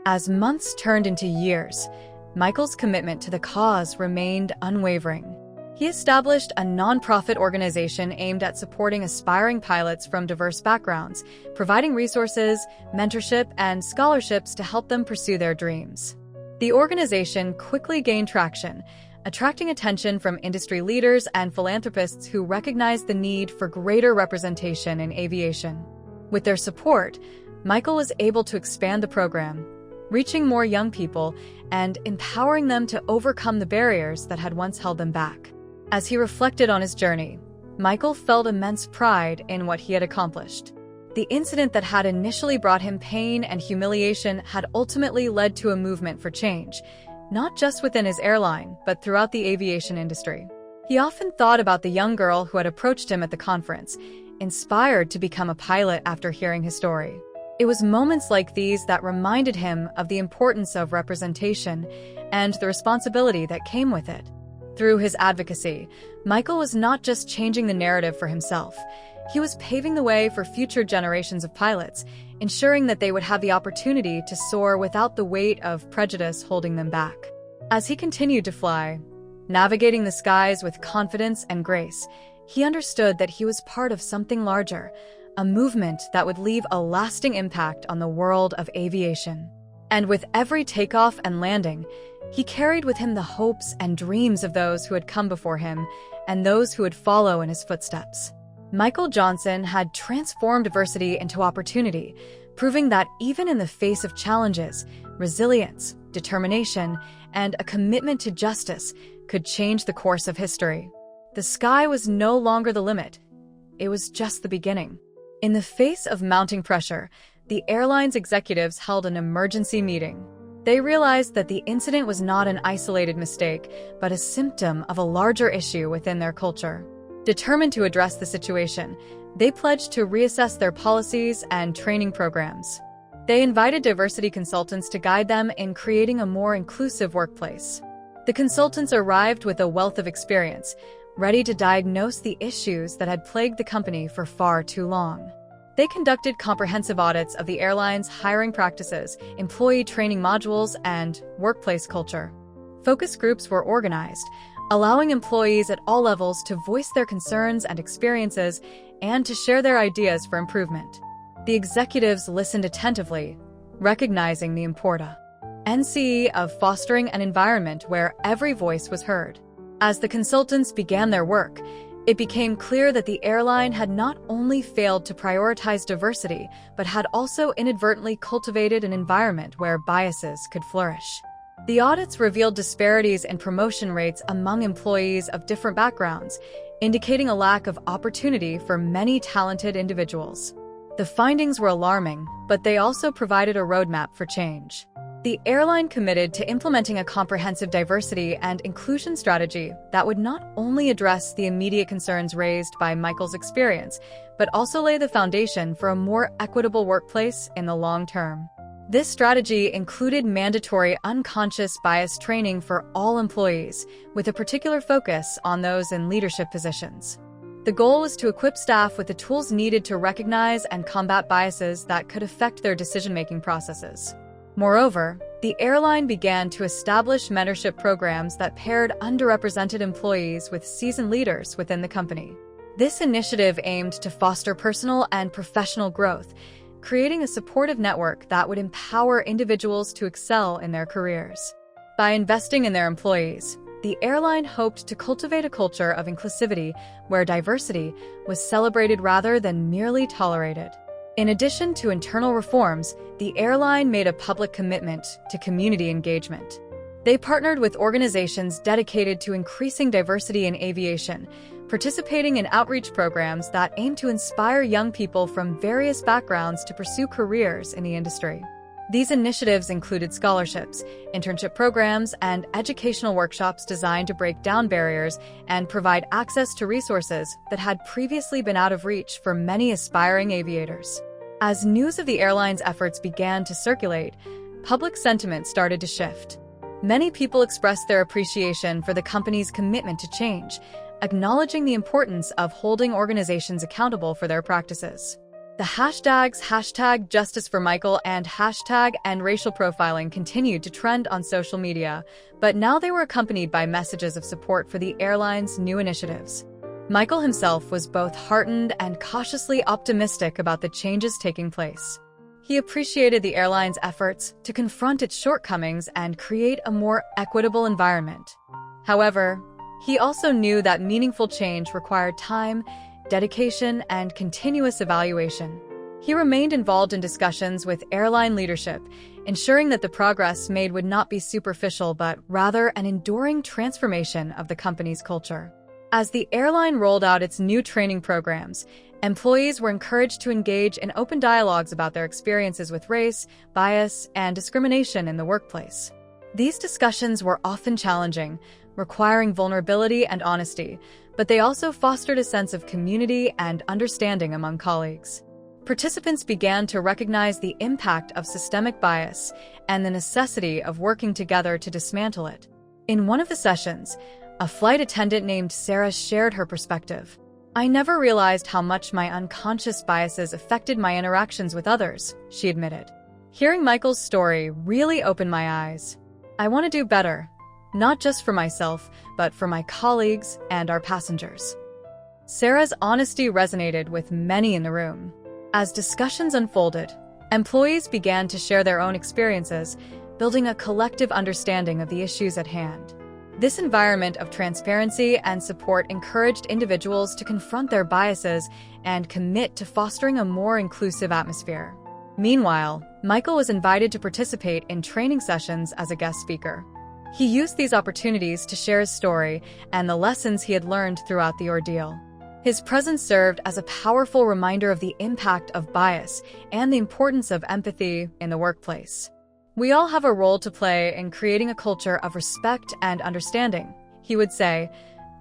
As months turned into years, Michael's commitment to the cause remained unwavering. He established a nonprofit organization aimed at supporting aspiring pilots from diverse backgrounds, providing resources, mentorship, and scholarships to help them pursue their dreams. The organization quickly gained traction, attracting attention from industry leaders and philanthropists who recognized the need for greater representation in aviation. With their support, Michael was able to expand the program, reaching more young people and empowering them to overcome the barriers that had once held them back. As he reflected on his journey, Michael felt immense pride in what he had accomplished. The incident that had initially brought him pain and humiliation had ultimately led to a movement for change, not just within his airline, but throughout the aviation industry. He often thought about the young girl who had approached him at the conference, inspired to become a pilot after hearing his story. It was moments like these that reminded him of the importance of representation and the responsibility that came with it. Through his advocacy, Michael was not just changing the narrative for himself. He was paving the way for future generations of pilots, ensuring that they would have the opportunity to soar without the weight of prejudice holding them back. As he continued to fly, navigating the skies with confidence and grace, he understood that he was part of something larger, a movement that would leave a lasting impact on the world of aviation. And with every takeoff and landing, he carried with him the hopes and dreams of those who had come before him and those who would follow in his footsteps. Michael Johnson had transformed diversity into opportunity, proving that even in the face of challenges, resilience, determination, and a commitment to justice could change the course of history. The sky was no longer the limit. It was just the beginning. In the face of mounting pressure, the airline's executives held an emergency meeting. They realized that the incident was not an isolated mistake, but a symptom of a larger issue within their culture. Determined to address the situation, they pledged to reassess their policies and training programs. They invited diversity consultants to guide them in creating a more inclusive workplace. The consultants arrived with a wealth of experience, ready to diagnose the issues that had plagued the company for far too long. They conducted comprehensive audits of the airline's hiring practices, employee training modules, and workplace culture. Focus groups were organized, allowing employees at all levels to voice their concerns and experiences and to share their ideas for improvement. The executives listened attentively, recognizing the importance of fostering an environment where every voice was heard. As the consultants began their work, it became clear that the airline had not only failed to prioritize diversity, but had also inadvertently cultivated an environment where biases could flourish. The audits revealed disparities in promotion rates among employees of different backgrounds, indicating a lack of opportunity for many talented individuals. The findings were alarming, but they also provided a roadmap for change. The airline committed to implementing a comprehensive diversity and inclusion strategy that would not only address the immediate concerns raised by Michael's experience, but also lay the foundation for a more equitable workplace in the long term. This strategy included mandatory unconscious bias training for all employees, with a particular focus on those in leadership positions. The goal was to equip staff with the tools needed to recognize and combat biases that could affect their decision-making processes. Moreover, the airline began to establish mentorship programs that paired underrepresented employees with seasoned leaders within the company. This initiative aimed to foster personal and professional growth, creating a supportive network that would empower individuals to excel in their careers. By investing in their employees, the airline hoped to cultivate a culture of inclusivity where diversity was celebrated rather than merely tolerated. In addition to internal reforms, the airline made a public commitment to community engagement. They partnered with organizations dedicated to increasing diversity in aviation, participating in outreach programs that aim to inspire young people from various backgrounds to pursue careers in the industry. These initiatives included scholarships, internship programs, and educational workshops designed to break down barriers and provide access to resources that had previously been out of reach for many aspiring aviators. As news of the airline's efforts began to circulate, public sentiment started to shift. Many people expressed their appreciation for the company's commitment to change, acknowledging the importance of holding organizations accountable for their practices. The hashtags #JusticeForMichael and #EndRacial Profiling continued to trend on social media, but now they were accompanied by messages of support for the airline's new initiatives. Michael himself was both heartened and cautiously optimistic about the changes taking place. He appreciated the airline's efforts to confront its shortcomings and create a more equitable environment. However, he also knew that meaningful change required time, dedication, and continuous evaluation. He remained involved in discussions with airline leadership, ensuring that the progress made would not be superficial but rather an enduring transformation of the company's culture. As the airline rolled out its new training programs, employees were encouraged to engage in open dialogues about their experiences with race, bias, and discrimination in the workplace. These discussions were often challenging, requiring vulnerability and honesty, but they also fostered a sense of community and understanding among colleagues. Participants began to recognize the impact of systemic bias and the necessity of working together to dismantle it. In one of the sessions, a flight attendant named Sarah shared her perspective. "I never realized how much my unconscious biases affected my interactions with others," she admitted. Hearing Michael's story really opened my eyes. "I want to do better, not just for myself, but for my colleagues and our passengers." Sarah's honesty resonated with many in the room. As discussions unfolded, employees began to share their own experiences, building a collective understanding of the issues at hand. This environment of transparency and support encouraged individuals to confront their biases and commit to fostering a more inclusive atmosphere. Meanwhile, Michael was invited to participate in training sessions as a guest speaker. He used these opportunities to share his story and the lessons he had learned throughout the ordeal. His presence served as a powerful reminder of the impact of bias and the importance of empathy in the workplace. "We all have a role to play in creating a culture of respect and understanding," he would say,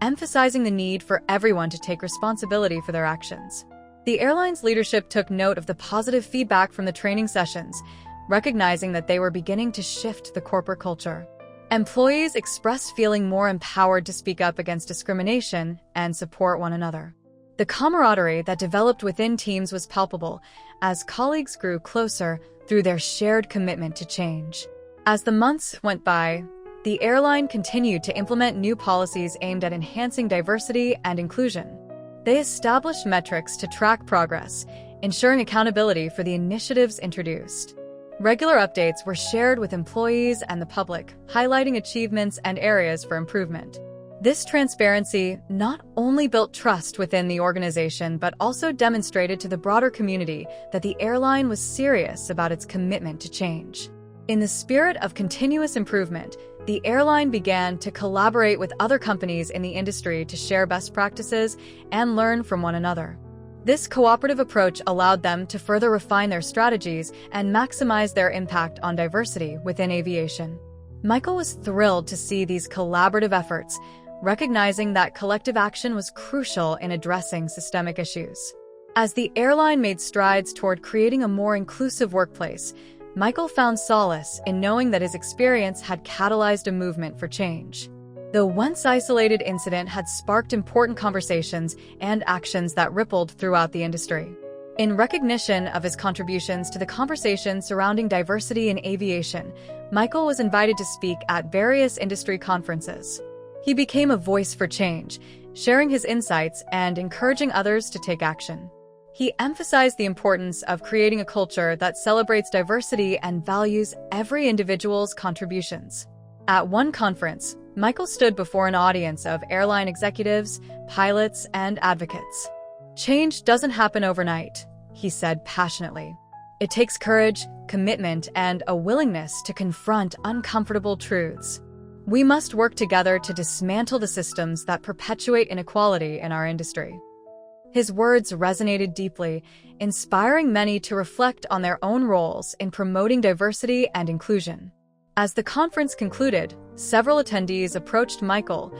emphasizing the need for everyone to take responsibility for their actions. The airline's leadership took note of the positive feedback from the training sessions, recognizing that they were beginning to shift the corporate culture. Employees expressed feeling more empowered to speak up against discrimination and support one another. The camaraderie that developed within teams was palpable as colleagues grew closer through their shared commitment to change. As the months went by, the airline continued to implement new policies aimed at enhancing diversity and inclusion. They established metrics to track progress, ensuring accountability for the initiatives introduced. Regular updates were shared with employees and the public, highlighting achievements and areas for improvement. This transparency not only built trust within the organization but also demonstrated to the broader community that the airline was serious about its commitment to change. In the spirit of continuous improvement, the airline began to collaborate with other companies in the industry to share best practices and learn from one another. This cooperative approach allowed them to further refine their strategies and maximize their impact on diversity within aviation. Michael was thrilled to see these collaborative efforts, recognizing that collective action was crucial in addressing systemic issues. As the airline made strides toward creating a more inclusive workplace, Michael found solace in knowing that his experience had catalyzed a movement for change. The once isolated incident had sparked important conversations and actions that rippled throughout the industry. In recognition of his contributions to the conversation surrounding diversity in aviation, Michael was invited to speak at various industry conferences. He became a voice for change, sharing his insights and encouraging others to take action. He emphasized the importance of creating a culture that celebrates diversity and values every individual's contributions. At one conference, Michael stood before an audience of airline executives, pilots, and advocates. "Change doesn't happen overnight," he said passionately. "It takes courage, commitment, and a willingness to confront uncomfortable truths. We must work together to dismantle the systems that perpetuate inequality in our industry." His words resonated deeply, inspiring many to reflect on their own roles in promoting diversity and inclusion. As the conference concluded, several attendees approached Michael,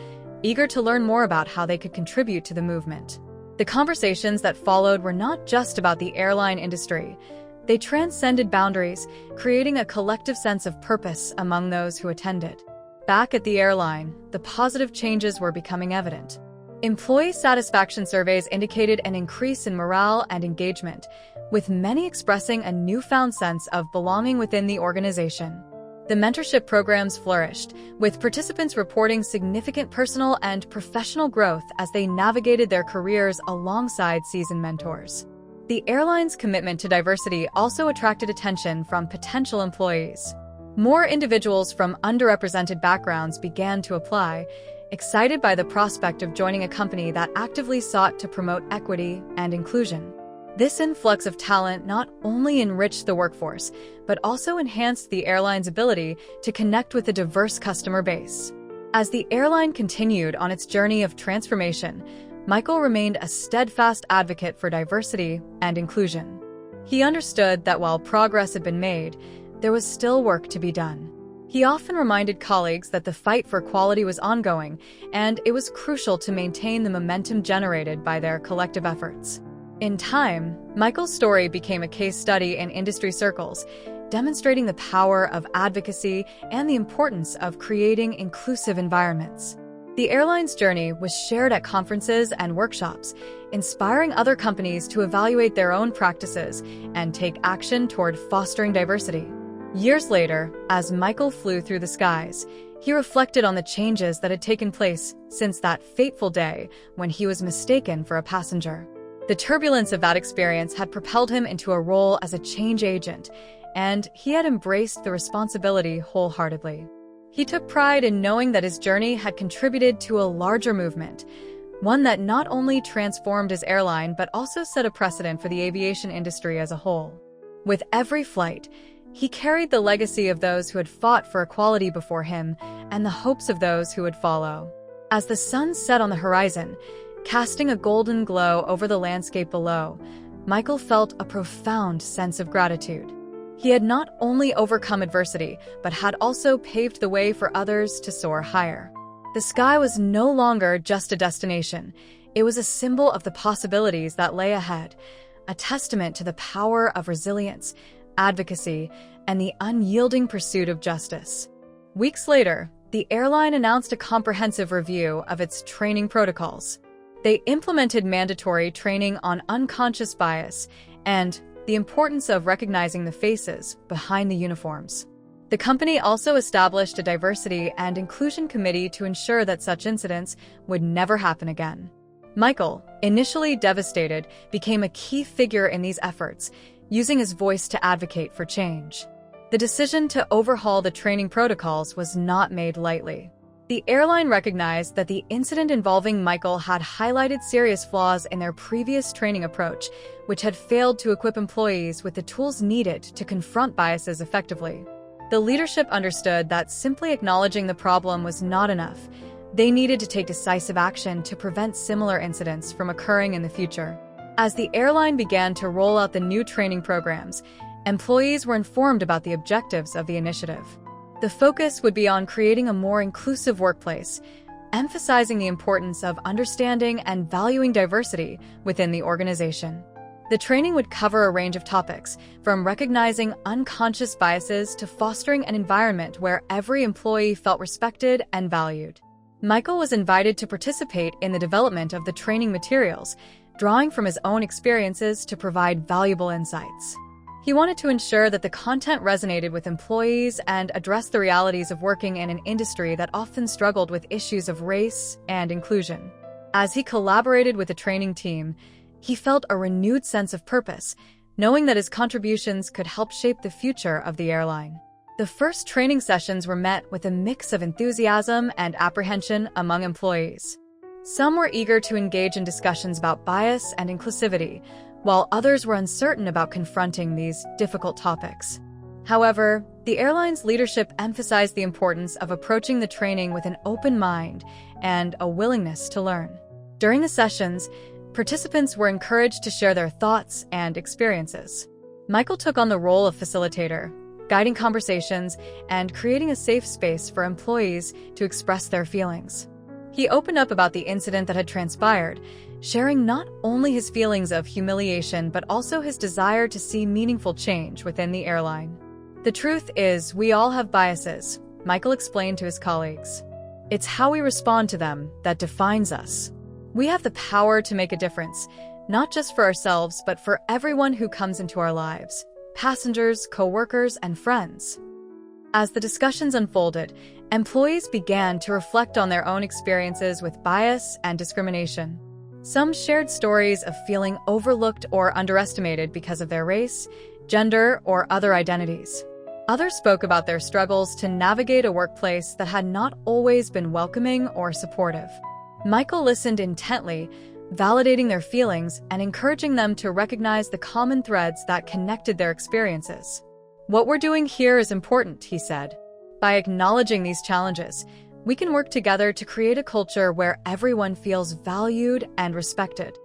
eager to learn more about how they could contribute to the movement. The conversations that followed were not just about the airline industry. They transcended boundaries, creating a collective sense of purpose among those who attended. Back at the airline, the positive changes were becoming evident. Employee satisfaction surveys indicated an increase in morale and engagement, with many expressing a newfound sense of belonging within the organization. The mentorship programs flourished, with participants reporting significant personal and professional growth as they navigated their careers alongside seasoned mentors. The airline's commitment to diversity also attracted attention from potential employees. More individuals from underrepresented backgrounds began to apply, excited by the prospect of joining a company that actively sought to promote equity and inclusion. This influx of talent not only enriched the workforce, but also enhanced the airline's ability to connect with a diverse customer base. As the airline continued on its journey of transformation, Michael remained a steadfast advocate for diversity and inclusion. He understood that while progress had been made, there was still work to be done. He often reminded colleagues that the fight for equality was ongoing, and it was crucial to maintain the momentum generated by their collective efforts. In time, Michael's story became a case study in industry circles, demonstrating the power of advocacy and the importance of creating inclusive environments. The airline's journey was shared at conferences and workshops, inspiring other companies to evaluate their own practices and take action toward fostering diversity. Years later, as Michael flew through the skies, he reflected on the changes that had taken place since that fateful day when he was mistaken for a passenger. The turbulence of that experience had propelled him into a role as a change agent, and he had embraced the responsibility wholeheartedly. He took pride in knowing that his journey had contributed to a larger movement, one that not only transformed his airline but also set a precedent for the aviation industry as a whole. With every flight, he carried the legacy of those who had fought for equality before him and the hopes of those who would follow. As the sun set on the horizon, casting a golden glow over the landscape below, Michael felt a profound sense of gratitude. He had not only overcome adversity, but had also paved the way for others to soar higher. The sky was no longer just a destination. It was a symbol of the possibilities that lay ahead, a testament to the power of resilience, advocacy, and the unyielding pursuit of justice. Weeks later, the airline announced a comprehensive review of its training protocols. They implemented mandatory training on unconscious bias and the importance of recognizing the faces behind the uniforms. The company also established a diversity and inclusion committee to ensure that such incidents would never happen again. Michael, initially devastated, became a key figure in these efforts, using his voice to advocate for change. The decision to overhaul the training protocols was not made lightly. The airline recognized that the incident involving Michael had highlighted serious flaws in their previous training approach, which had failed to equip employees with the tools needed to confront biases effectively. The leadership understood that simply acknowledging the problem was not enough. They needed to take decisive action to prevent similar incidents from occurring in the future. As the airline began to roll out the new training programs, employees were informed about the objectives of the initiative. The focus would be on creating a more inclusive workplace, emphasizing the importance of understanding and valuing diversity within the organization. The training would cover a range of topics, from recognizing unconscious biases to fostering an environment where every employee felt respected and valued. Michael was invited to participate in the development of the training materials, drawing from his own experiences to provide valuable insights. He wanted to ensure that the content resonated with employees and addressed the realities of working in an industry that often struggled with issues of race and inclusion. As he collaborated with the training team, he felt a renewed sense of purpose, knowing that his contributions could help shape the future of the airline. The first training sessions were met with a mix of enthusiasm and apprehension among employees. Some were eager to engage in discussions about bias and inclusivity, while others were uncertain about confronting these difficult topics. However, the airline's leadership emphasized the importance of approaching the training with an open mind and a willingness to learn. During the sessions, participants were encouraged to share their thoughts and experiences. Michael took on the role of facilitator, guiding conversations and creating a safe space for employees to express their feelings. He opened up about the incident that had transpired, sharing not only his feelings of humiliation but also his desire to see meaningful change within the airline. "The truth is, we all have biases," Michael explained to his colleagues. "It's how we respond to them that defines us. We have the power to make a difference, not just for ourselves but for everyone who comes into our lives, passengers, co-workers, and friends." As the discussions unfolded, employees began to reflect on their own experiences with bias and discrimination. Some shared stories of feeling overlooked or underestimated because of their race, gender, or other identities. Others spoke about their struggles to navigate a workplace that had not always been welcoming or supportive. Michael listened intently, validating their feelings and encouraging them to recognize the common threads that connected their experiences. "What we're doing here is important," he said. "By acknowledging these challenges, we can work together to create a culture where everyone feels valued and respected."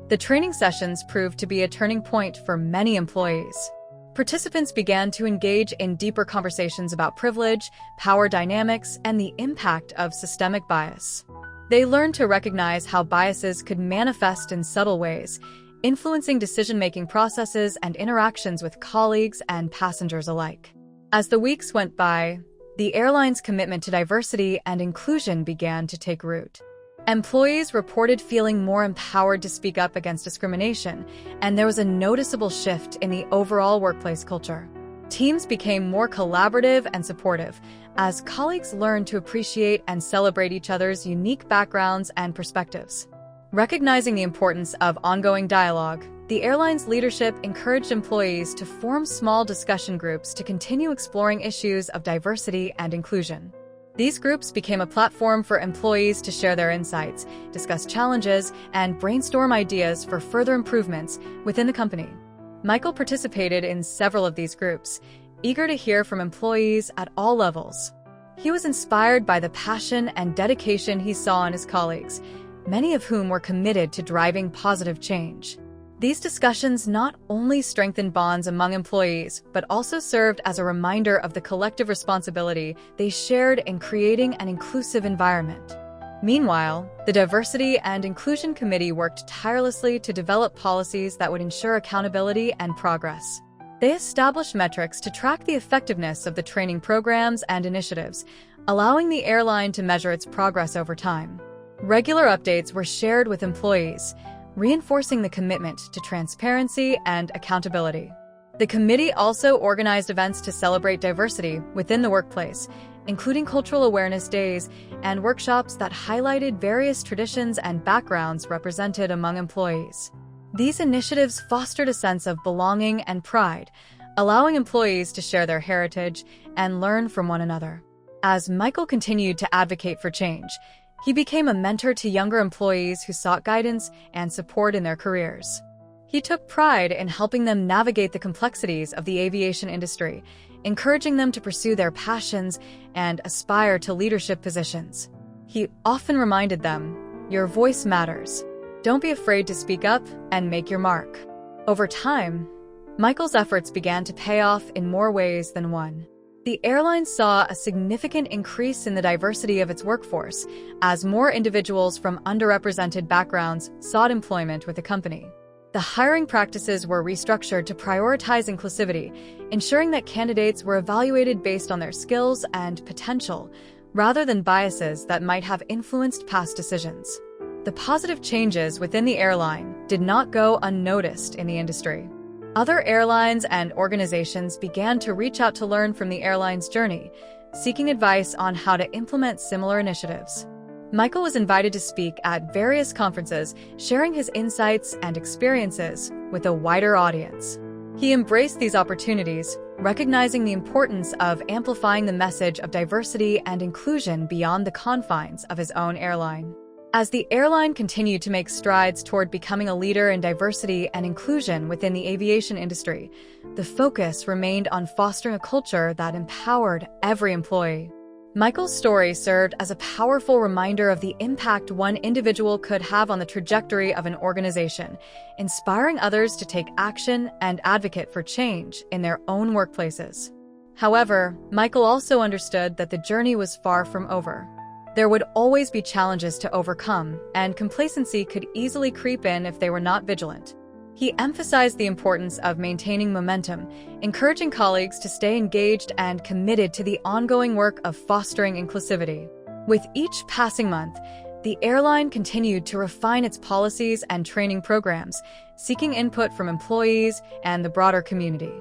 The training sessions proved to be a turning point for many employees. Participants began to engage in deeper conversations about privilege, power dynamics, and the impact of systemic bias. They learned to recognize how biases could manifest in subtle ways, influencing decision-making processes and interactions with colleagues and passengers alike. As the weeks went by, the airline's commitment to diversity and inclusion began to take root. Employees reported feeling more empowered to speak up against discrimination, and there was a noticeable shift in the overall workplace culture. Teams became more collaborative and supportive, as colleagues learned to appreciate and celebrate each other's unique backgrounds and perspectives. Recognizing the importance of ongoing dialogue, the airline's leadership encouraged employees to form small discussion groups to continue exploring issues of diversity and inclusion. These groups became a platform for employees to share their insights, discuss challenges, and brainstorm ideas for further improvements within the company. Michael participated in several of these groups, eager to hear from employees at all levels. He was inspired by the passion and dedication he saw in his colleagues, many of whom were committed to driving positive change. These discussions not only strengthened bonds among employees, but also served as a reminder of the collective responsibility they shared in creating an inclusive environment. Meanwhile, the Diversity and Inclusion Committee worked tirelessly to develop policies that would ensure accountability and progress. They established metrics to track the effectiveness of the training programs and initiatives, allowing the airline to measure its progress over time. Regular updates were shared with employees, reinforcing the commitment to transparency and accountability. The committee also organized events to celebrate diversity within the workplace, including cultural awareness days and workshops that highlighted various traditions and backgrounds represented among employees. These initiatives fostered a sense of belonging and pride, allowing employees to share their heritage and learn from one another. As Michael continued to advocate for change, he became a mentor to younger employees who sought guidance and support in their careers. He took pride in helping them navigate the complexities of the aviation industry, encouraging them to pursue their passions and aspire to leadership positions. He often reminded them, "Your voice matters. Don't be afraid to speak up and make your mark." Over time, Michael's efforts began to pay off in more ways than one. The airline saw a significant increase in the diversity of its workforce as more individuals from underrepresented backgrounds sought employment with the company. The hiring practices were restructured to prioritize inclusivity, ensuring that candidates were evaluated based on their skills and potential, rather than biases that might have influenced past decisions. The positive changes within the airline did not go unnoticed in the industry. Other airlines and organizations began to reach out to learn from the airline's journey, seeking advice on how to implement similar initiatives. Michael was invited to speak at various conferences, sharing his insights and experiences with a wider audience. He embraced these opportunities, recognizing the importance of amplifying the message of diversity and inclusion beyond the confines of his own airline. As the airline continued to make strides toward becoming a leader in diversity and inclusion within the aviation industry, the focus remained on fostering a culture that empowered every employee. Michael's story served as a powerful reminder of the impact one individual could have on the trajectory of an organization, inspiring others to take action and advocate for change in their own workplaces. However, Michael also understood that the journey was far from over. There would always be challenges to overcome, and complacency could easily creep in if they were not vigilant. He emphasized the importance of maintaining momentum, encouraging colleagues to stay engaged and committed to the ongoing work of fostering inclusivity. With each passing month, the airline continued to refine its policies and training programs, seeking input from employees and the broader community.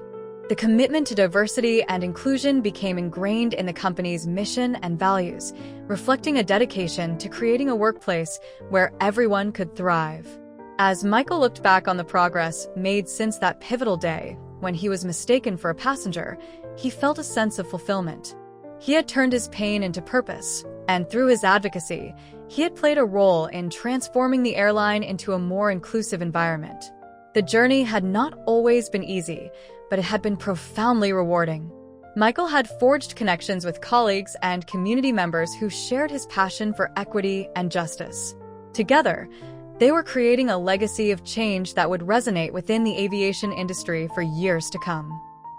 The commitment to diversity and inclusion became ingrained in the company's mission and values, reflecting a dedication to creating a workplace where everyone could thrive. As Michael looked back on the progress made since that pivotal day, when he was mistaken for a passenger, he felt a sense of fulfillment. He had turned his pain into purpose, and through his advocacy, he had played a role in transforming the airline into a more inclusive environment. The journey had not always been easy, but it had been profoundly rewarding. Michael had forged connections with colleagues and community members who shared his passion for equity and justice. Together, they were creating a legacy of change that would resonate within the aviation industry for years to come.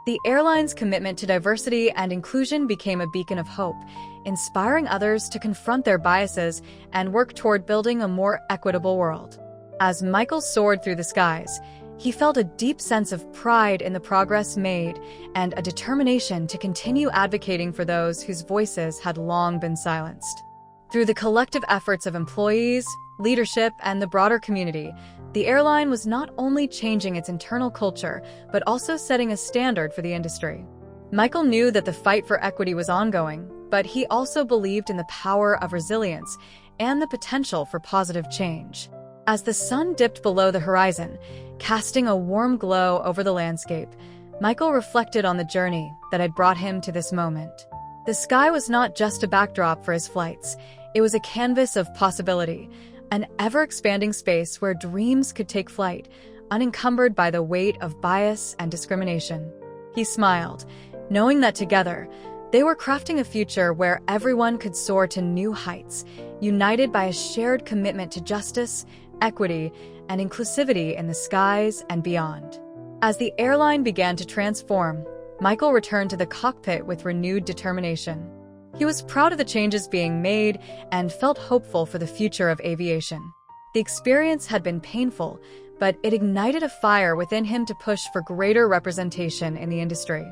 The airline's commitment to diversity and inclusion became a beacon of hope, inspiring others to confront their biases and work toward building a more equitable world. As Michael soared through the skies, he felt a deep sense of pride in the progress made and a determination to continue advocating for those whose voices had long been silenced. Through the collective efforts of employees, leadership, and the broader community, the airline was not only changing its internal culture, but also setting a standard for the industry. Michael knew that the fight for equity was ongoing, but he also believed in the power of resilience and the potential for positive change. As the sun dipped below the horizon, casting a warm glow over the landscape, Michael reflected on the journey that had brought him to this moment. The sky was not just a backdrop for his flights, it was a canvas of possibility, an ever-expanding space where dreams could take flight, unencumbered by the weight of bias and discrimination. He smiled, knowing that together, they were crafting a future where everyone could soar to new heights, united by a shared commitment to justice, equity, and inclusivity in the skies and beyond. As the airline began to transform, Michael returned to the cockpit with renewed determination. He was proud of the changes being made and felt hopeful for the future of aviation. The experience had been painful, but it ignited a fire within him to push for greater representation in the industry.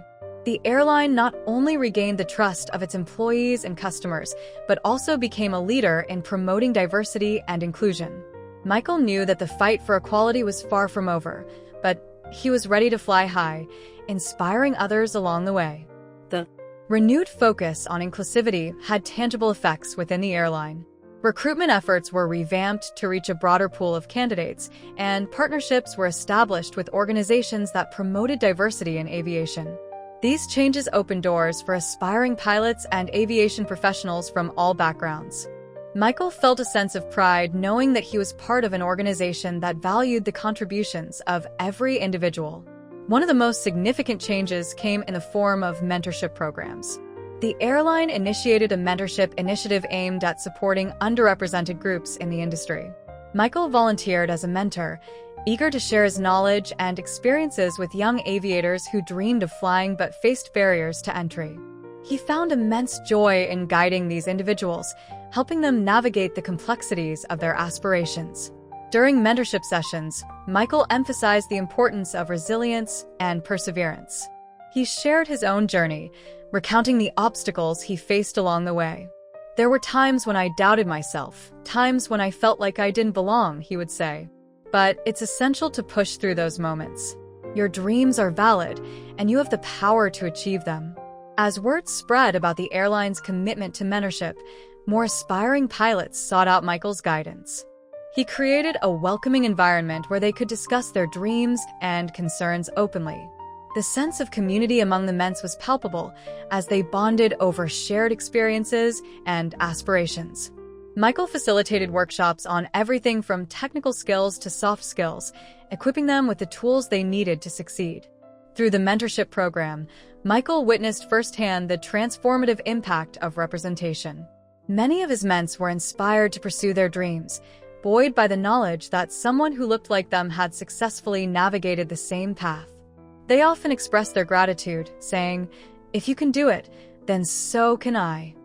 The airline not only regained the trust of its employees and customers, but also became a leader in promoting diversity and inclusion. Michael knew that the fight for equality was far from over, but he was ready to fly high, inspiring others along the way. The renewed focus on inclusivity had tangible effects within the airline. Recruitment efforts were revamped to reach a broader pool of candidates, and partnerships were established with organizations that promoted diversity in aviation. These changes opened doors for aspiring pilots and aviation professionals from all backgrounds. Michael felt a sense of pride knowing that he was part of an organization that valued the contributions of every individual. One of the most significant changes came in the form of mentorship programs. The airline initiated a mentorship initiative aimed at supporting underrepresented groups in the industry. Michael volunteered as a mentor, eager to share his knowledge and experiences with young aviators who dreamed of flying but faced barriers to entry. He found immense joy in guiding these individuals, helping them navigate the complexities of their aspirations. During mentorship sessions, Michael emphasized the importance of resilience and perseverance. He shared his own journey, recounting the obstacles he faced along the way. "There were times when I doubted myself, times when I felt like I didn't belong," he would say. "But it's essential to push through those moments. Your dreams are valid, and you have the power to achieve them." As word spread about the airline's commitment to mentorship, more aspiring pilots sought out Michael's guidance. He created a welcoming environment where they could discuss their dreams and concerns openly. The sense of community among the men was palpable as they bonded over shared experiences and aspirations. Michael facilitated workshops on everything from technical skills to soft skills, equipping them with the tools they needed to succeed. Through the mentorship program, Michael witnessed firsthand the transformative impact of representation. Many of his men were inspired to pursue their dreams, buoyed by the knowledge that someone who looked like them had successfully navigated the same path. They often expressed their gratitude, saying, "If you can do it, then so can I."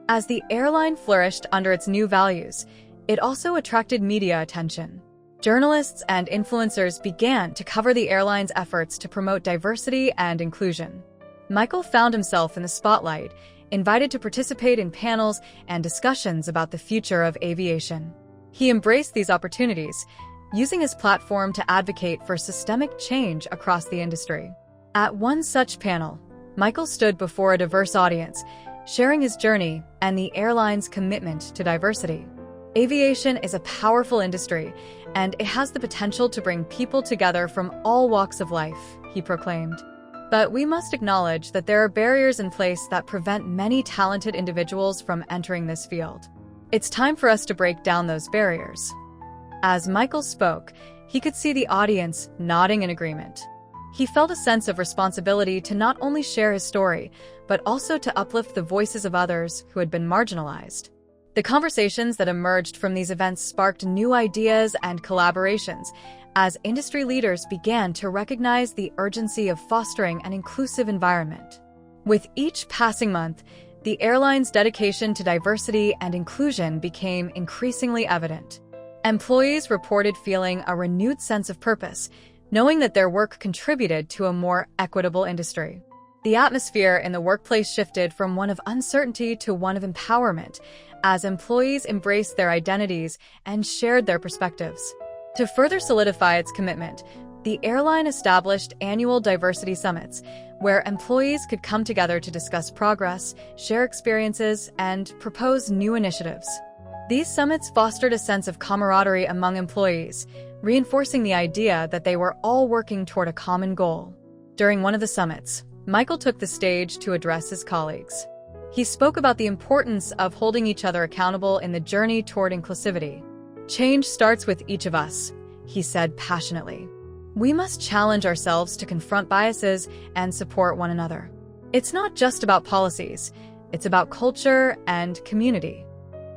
As the airline flourished under its new values, it also attracted media attention. Journalists and influencers began to cover the airline's efforts to promote diversity and inclusion. Michael found himself in the spotlight, invited to participate in panels and discussions about the future of aviation. He embraced these opportunities, using his platform to advocate for systemic change across the industry. At one such panel, Michael stood before a diverse audience, sharing his journey and the airline's commitment to diversity. Aviation is a powerful industry, and it has the potential to bring people together from all walks of life, he proclaimed. But we must acknowledge that there are barriers in place that prevent many talented individuals from entering this field. It's time for us to break down those barriers. As Michael spoke, he could see the audience nodding in agreement. He felt a sense of responsibility to not only share his story, but also to uplift the voices of others who had been marginalized. The conversations that emerged from these events sparked new ideas and collaborations, as industry leaders began to recognize the urgency of fostering an inclusive environment. With each passing month, the airline's dedication to diversity and inclusion became increasingly evident. Employees reported feeling a renewed sense of purpose, knowing that their work contributed to a more equitable industry. The atmosphere in the workplace shifted from one of uncertainty to one of empowerment, as employees embraced their identities and shared their perspectives. To further solidify its commitment, the airline established annual diversity summits, where employees could come together to discuss progress, share experiences, and propose new initiatives. These summits fostered a sense of camaraderie among employees, reinforcing the idea that they were all working toward a common goal. During one of the summits, Michael took the stage to address his colleagues. He spoke about the importance of holding each other accountable in the journey toward inclusivity. "Change starts with each of us," he said passionately. "We must challenge ourselves to confront biases and support one another. It's not just about policies, it's about culture and community."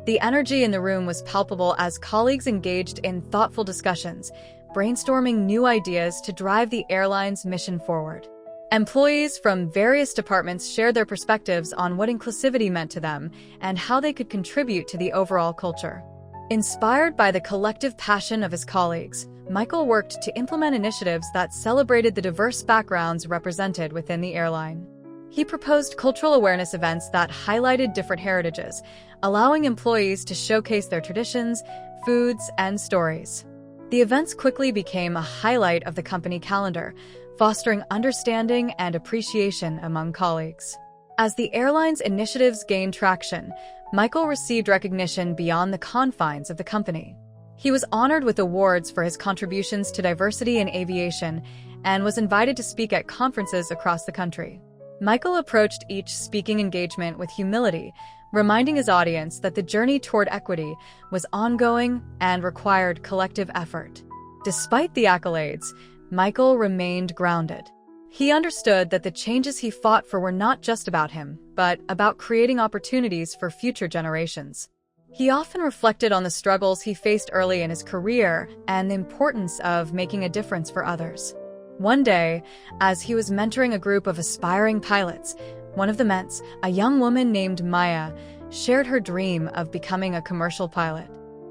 The energy in the room was palpable as colleagues engaged in thoughtful discussions, brainstorming new ideas to drive the airline's mission forward. Employees from various departments shared their perspectives on what inclusivity meant to them and how they could contribute to the overall culture. Inspired by the collective passion of his colleagues, Michael worked to implement initiatives that celebrated the diverse backgrounds represented within the airline. He proposed cultural awareness events that highlighted different heritages, allowing employees to showcase their traditions, foods, and stories. The events quickly became a highlight of the company calendar, fostering understanding and appreciation among colleagues. As the airline's initiatives gained traction, Michael received recognition beyond the confines of the company. He was honored with awards for his contributions to diversity in aviation and was invited to speak at conferences across the country. Michael approached each speaking engagement with humility, reminding his audience that the journey toward equity was ongoing and required collective effort. Despite the accolades, Michael remained grounded. He understood that the changes he fought for were not just about him, but about creating opportunities for future generations. He often reflected on the struggles he faced early in his career and the importance of making a difference for others. One day, as he was mentoring a group of aspiring pilots, one of the Mets, a young woman named Maya, shared her dream of becoming a commercial pilot.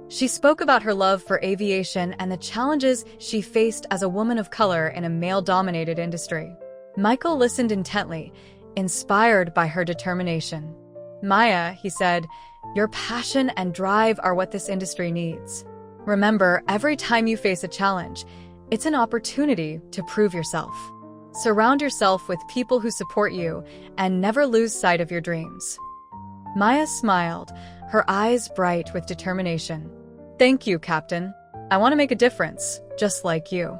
She spoke about her love for aviation and the challenges she faced as a woman of color in a male-dominated industry. Michael listened intently, inspired by her determination. "Maya," he said, "your passion and drive are what this industry needs. Remember, every time you face a challenge, it's an opportunity to prove yourself. Surround yourself with people who support you and never lose sight of your dreams." Maya smiled, her eyes bright with determination. "Thank you, Captain. I want to make a difference, just like you."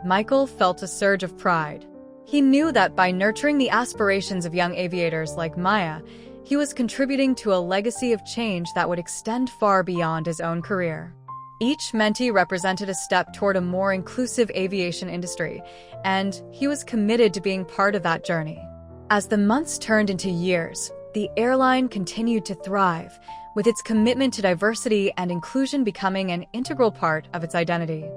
Michael felt a surge of pride. He knew that by nurturing the aspirations of young aviators like Maya, he was contributing to a legacy of change that would extend far beyond his own career. Each mentee represented a step toward a more inclusive aviation industry, and he was committed to being part of that journey. As the months turned into years, the airline continued to thrive, with its commitment to diversity and inclusion becoming an integral part of its identity.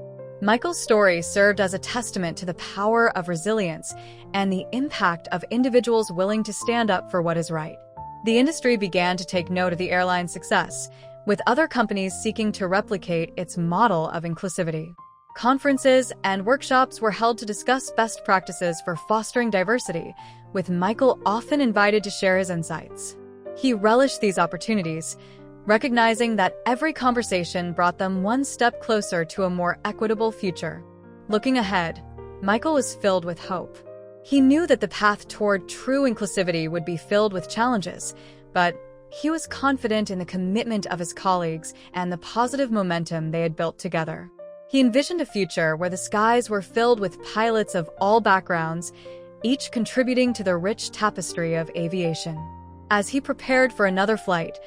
Michael's story served as a testament to the power of resilience and the impact of individuals willing to stand up for what is right. The industry began to take note of the airline's success, with other companies seeking to replicate its model of inclusivity. Conferences and workshops were held to discuss best practices for fostering diversity, with Michael often invited to share his insights. He relished these opportunities, recognizing that every conversation brought them one step closer to a more equitable future. Looking ahead, Michael was filled with hope. He knew that the path toward true inclusivity would be filled with challenges, but he was confident in the commitment of his colleagues and the positive momentum they had built together. He envisioned a future where the skies were filled with pilots of all backgrounds, each contributing to the rich tapestry of aviation. As he prepared for another flight,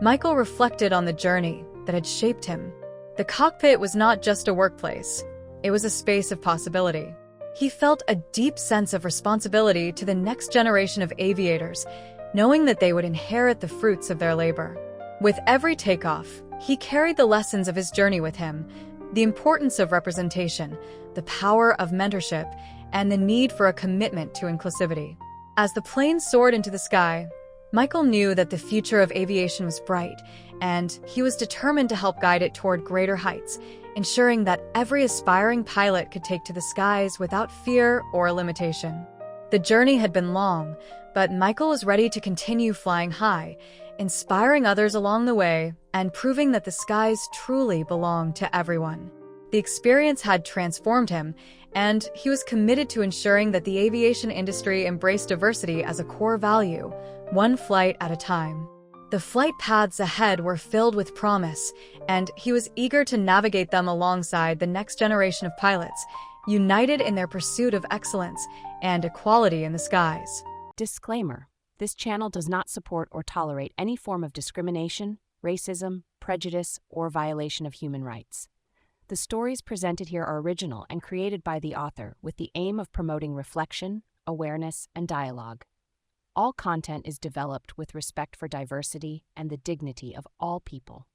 Michael reflected on the journey that had shaped him. The cockpit was not just a workplace, it was a space of possibility. He felt a deep sense of responsibility to the next generation of aviators, knowing that they would inherit the fruits of their labor. With every takeoff, he carried the lessons of his journey with him, the importance of representation, the power of mentorship, and the need for a commitment to inclusivity. As the plane soared into the sky, Michael knew that the future of aviation was bright, and he was determined to help guide it toward greater heights, ensuring that every aspiring pilot could take to the skies without fear or limitation. The journey had been long, but Michael was ready to continue flying high, inspiring others along the way and proving that the skies truly belong to everyone. The experience had transformed him, and he was committed to ensuring that the aviation industry embraced diversity as a core value, one flight at a time. The flight paths ahead were filled with promise, and he was eager to navigate them alongside the next generation of pilots, united in their pursuit of excellence and equality in the skies. Disclaimer: this channel does not support or tolerate any form of discrimination, racism, prejudice, or violation of human rights. The stories presented here are original and created by the author with the aim of promoting reflection, awareness, and dialogue. All content is developed with respect for diversity and the dignity of all people.